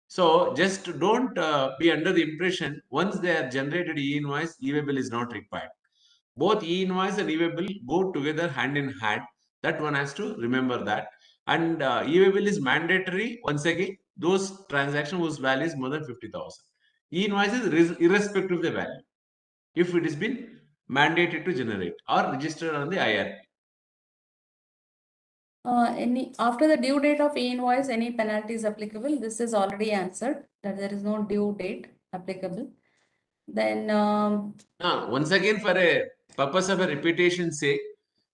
So just don't be under the impression once they are generated e-invoice, e-way bill is not required. Both e-invoice and e-way bill go together hand in hand. That one has to remember that. And e-way bill is mandatory. Once again, those transactions whose value is more than 50,000. E-invoice is irrespective of the value. If it has been mandated to generate or registered on the IRP. After the due date of e-invoice, any penalties applicable? This is already answered, that there is no due date applicable. Then Once again, for a purpose of a repetition sake,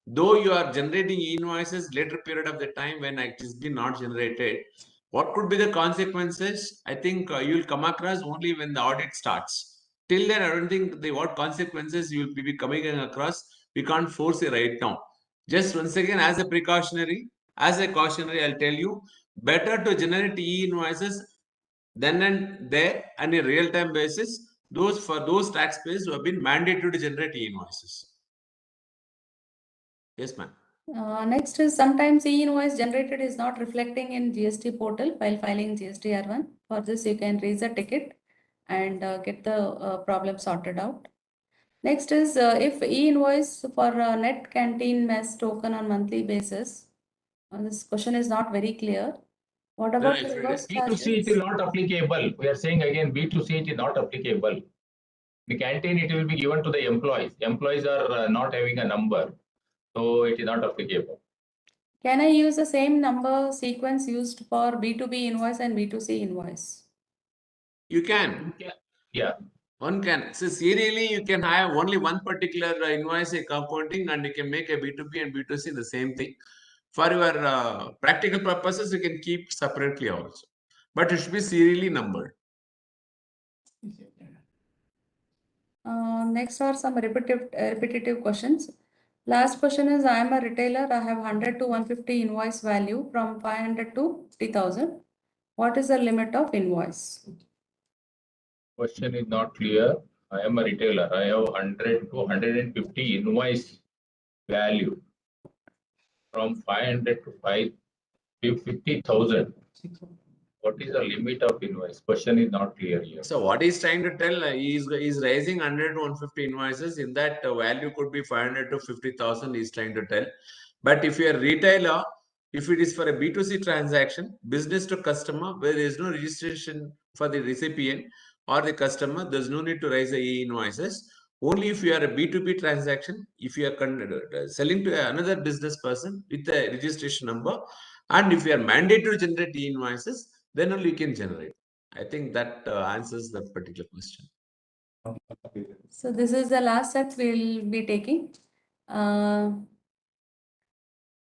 though you are generating e-invoices later period of the time when it has been not generated, what could be the consequences? I think you will come across only when the audit starts. Till then, I don't think what consequences you will be coming across. We can't force it right now. Just once again, as a precautionary, as a cautionary, I'll tell you, better to generate e-invoices then and there on a real-time basis, for those taxpayers who have been mandated to generate e-invoices. Yes, ma'am. Next is, sometimes e-invoice generated is not reflecting in GST portal while filing GST R1. For this, you can raise a ticket and get the problem sorted out. Next is, if e-invoice for net canteen mess token on monthly basis, this question is not very clear. What about the reverse B2C, it is not applicable. We are saying again, B2C, it is not applicable. The canteen, it will be given to the employees. Employees are not having a number, so it is not applicable. Can I use the same number sequence used for B2B invoice and B2C invoice? You can. Yeah. One can. So serially, you can have only one particular invoice compounding, and you can make a B2B and B2C the same thing. For your practical purposes, you can keep separately also. But it should be serially numbered. Next are some repetitive questions. Last question is, I am a retailer. I have 100 to 150 invoice value from 500 to 50,000. What is the limit of invoice? Question is not clear. I am a retailer. I have 100 to 150 invoice value from 500 to 50,000. What is the limit of invoice? Question is not clear here. So what he's trying to tell, he's raising 100 to 150 invoices. In that value could be 500 to 50,000. He's trying to tell. But if you're a retailer, if it is for a B2C transaction, business to customer, where there is no registration for the recipient or the customer, there's no need to raise the e-invoices. Only if you are a B2B transaction, if you are selling to another business person with a registration number, and if you are mandated to generate e-invoices, then only you can generate. I think that answers that particular question. So this is the last set we'll be taking.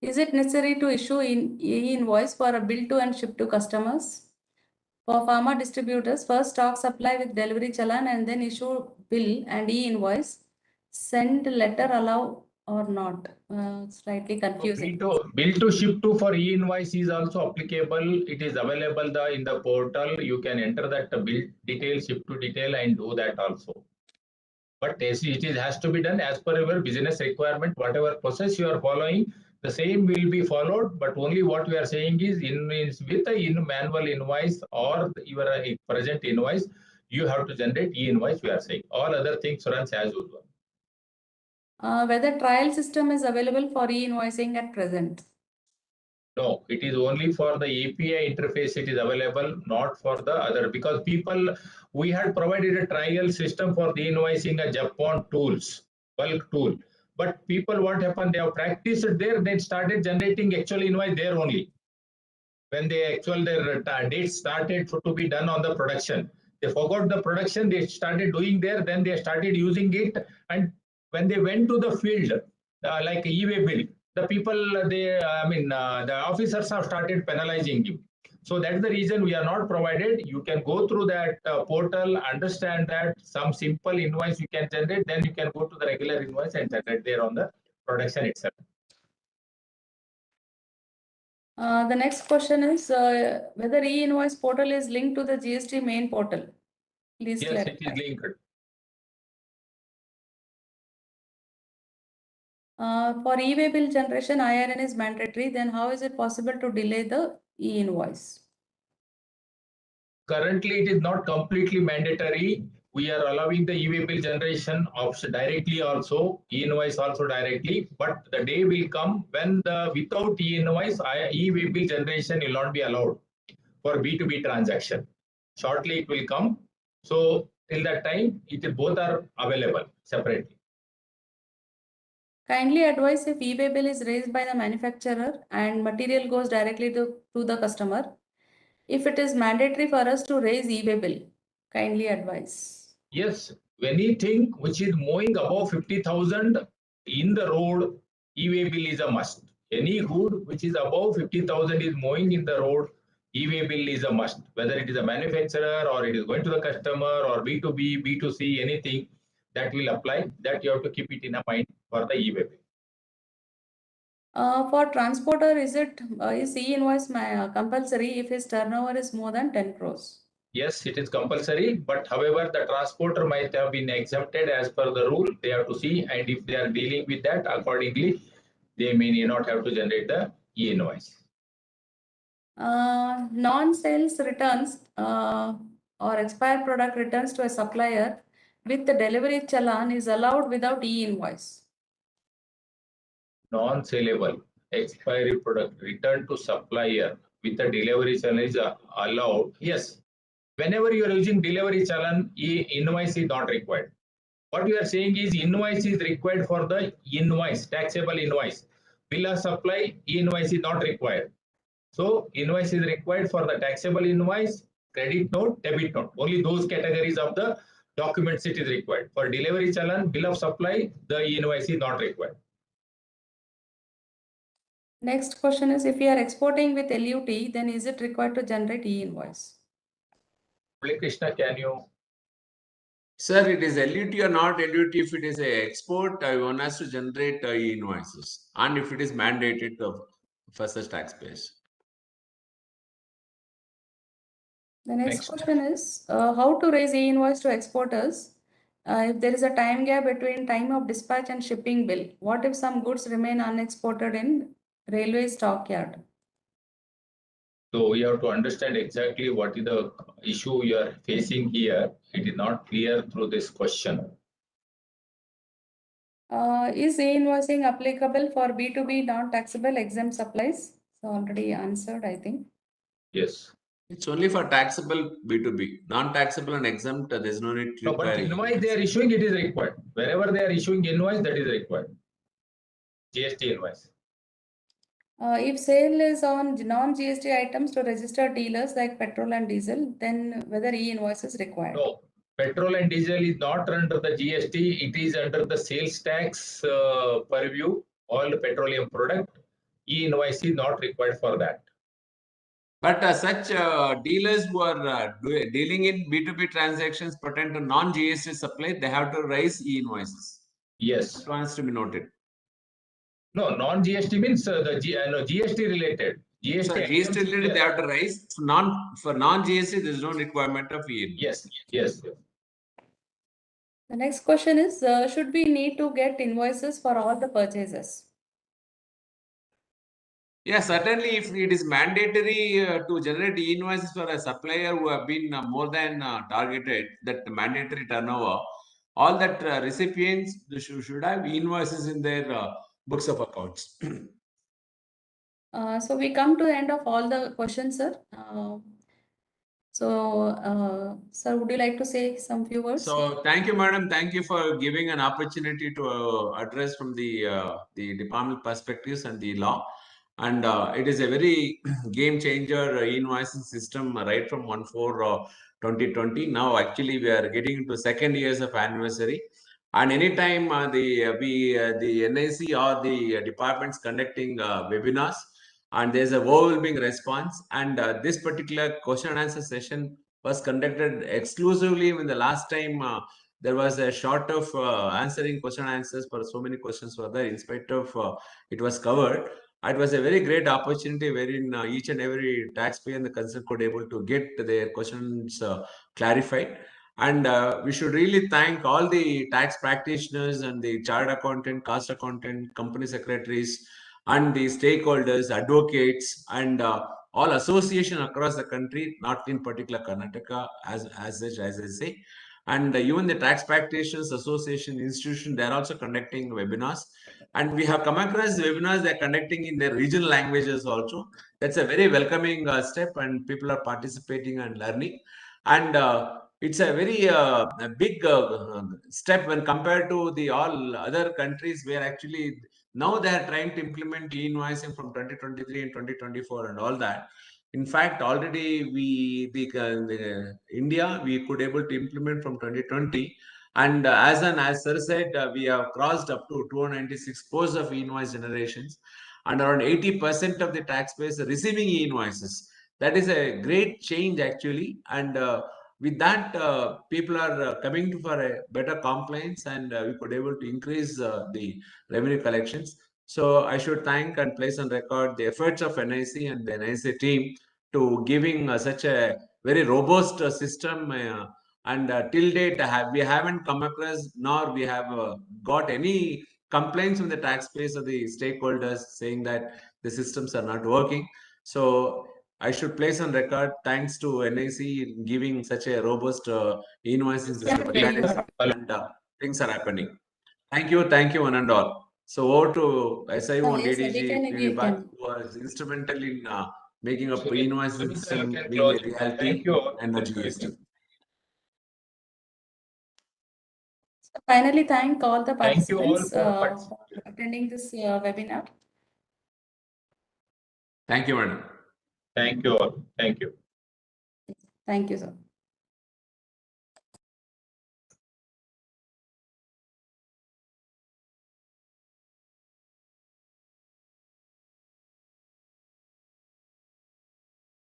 Is it necessary to issue e-invoice for a bill to and ship to customers? For pharma distributors, first stock supply with delivery challan and then issue bill and e-invoice. Send letter allow or not? Slightly confusing. Bill to ship to for e-invoice is also applicable. It is available in the portal. You can enter that bill detail, ship to detail, and do that also. But it has to be done as per your business requirement. Whatever process you are following, the same will be followed. But only what we are saying is with the manual invoice or your present invoice, you have to generate e-invoice. We are saying all other things runs as usual. Whether trial system is available for e-invoicing at present? No, it is only for the API interface it is available, not for the other, because we had provided a trial system for the invoicing a Japan tools, bulk tool. But people, what happened, they have practiced there, they started generating actual invoice there only. When their dates started to be done on the production. They forgot the production, they started doing there, then they started using it. And when they went to the field, like e-way bill, the people, the officers have started penalizing you. So that's the reason we are not provided. You can go through that portal, understand that some simple invoice you can generate, then you can go to the regular invoice and generate there on the production itself. The next question is whether e-invoice portal is linked to the GST main portal. Please yes, clarify. it is linked. For e-way bill generation, IRN is mandatory. Then how is it possible to delay the e-invoice? Currently, it is not completely mandatory. We are allowing the e-way bill generation option directly also, e-invoice also directly. But the day will come when without e-invoice, e-way bill generation will not be allowed for B2B transaction. Shortly, it will come. So till that time, both are available separately. Kindly advise if e-way bill is raised by the manufacturer and material goes directly to the customer. If it is mandatory for us to raise e-way bill, kindly advise. Yes, anything which is moving above 50,000 in the road, e-way bill is a must. Any good which is above 50,000 is moving in the road, e-way bill is a must. Whether it is a manufacturer or it is going to the customer or B2B, B2C, anything that will apply, that you have to keep it in mind for the e-way bill. For transporter, is e-invoice compulsory if his turnover is more than 10 crores? Yes, it is compulsory, but however, the transporter might have been exempted as per the rule. They have to see, and if they are dealing with that accordingly, they may not have to generate the e-invoice. Non-sales returns or expired product returns to a supplier with the delivery challan is allowed without e-invoice. Non-saleable expiry product return to supplier with the delivery challan is allowed. Yes, whenever you are using delivery challan, e-invoice is not required. What we are saying is invoice is required for the invoice, taxable invoice. Bill of supply, e-invoice is not required. So invoice is required for the taxable invoice, credit note, debit note. Only those categories of the documents it is required. For delivery challan, bill of supply, the e-invoice is not required. Next question is, if we are exporting with LUT, then is it required to generate e-invoice? Krishna, can you? Sir, it is LUT or not LUT. If it is a export, one has to generate e-invoices, and if it is mandated for such taxpayers. The next question is, how to raise e-invoice to exporters if there is a time gap between time of dispatch and shipping bill? What if some goods remain unexported in railway stockyard? So we have to understand exactly what is the issue you are facing here. It is not clear through this question. Is e-invoicing applicable for B2B non-taxable exempt supplies? So already answered, I think. Yes. It's only for taxable B2B. Non-taxable and exempt, there's no need to No, but require invoice they are issuing, it is required. Wherever they are issuing invoice, that is required. GST invoice. If sale is on non-GST items to registered dealers like petrol and diesel, then whether e-invoice is required? No, petrol and diesel is not under the GST. It is under the sales tax purview. All the petroleum product, e-invoice is not required for that. But such dealers who are dealing in B2B transactions pertain to non-GST supply, they have to raise e-invoices. Yes. That wants to be noted. No, non-GST means GST related. GST, so GST related, they have to raise. For non-GST, there is no requirement of e-invoice. Yes. The next question is, should we need to get invoices for all the purchases? Yeah, certainly if it is mandatory to generate e-invoices for a supplier who have been more than targeted, that mandatory turnover, all that recipients should have e-invoices in their books of accounts. So we come to the end of all the questions, sir. Sir, would you like to say some few words? So thank you, madam. Thank you for giving an opportunity to address from the department perspectives and the law. And it is a very game changer e-invoicing system right from 1/4/2020. Now, actually, we are getting into second years of anniversary. And anytime the NIC or the departments conducting webinars, and there's a overwhelming response. And this particular question and answer session was conducted exclusively when the last time there was a short of answering question and answers for so many questions were there. In spite of it was covered, it was a very great opportunity wherein each and every taxpayer and the concerned could able to get their questions clarified. And we should really thank all the tax practitioners and the chartered accountant, cost accountant, company secretaries, and the stakeholders, advocates, and all association across the country, not in particular Karnataka as such, as I say. And even the tax practitioners association institution, they're also conducting webinars. And we have come across webinars they're conducting in their regional languages also. That's a very welcoming step, and people are participating and learning. And it's a very a big step when compared to the all other countries where actually now they are trying to implement e-invoicing from 2023 and 2024 and all that. In fact, already the India, we could able to implement from 2020. And as Sir said, we have crossed up to 296 crores of e-invoice generations, and around 80% of the taxpayers are receiving e-invoices. That is a great change actually. And with that, people are coming to for a better compliance, and we could able to increase the revenue collections. So I should thank and place on record the efforts of NIC and the NIC team to giving such a very robust system. And till date, we haven't come across nor we have got any complaints from the taxpayers or the stakeholders saying that the systems are not working. So I should place on record thanks to NIC in giving such a robust invoicing system, and things are happening. Thank you, one and all. So over to SIO and Yes, sir, DDG we can. who was instrumental in making a invoicing system being a reality Thank you. and the GST. So finally, thank all the Thank you all participants for for attending this webinar. Thank you, madam. Thank you all. Thank you. Thank you, sir.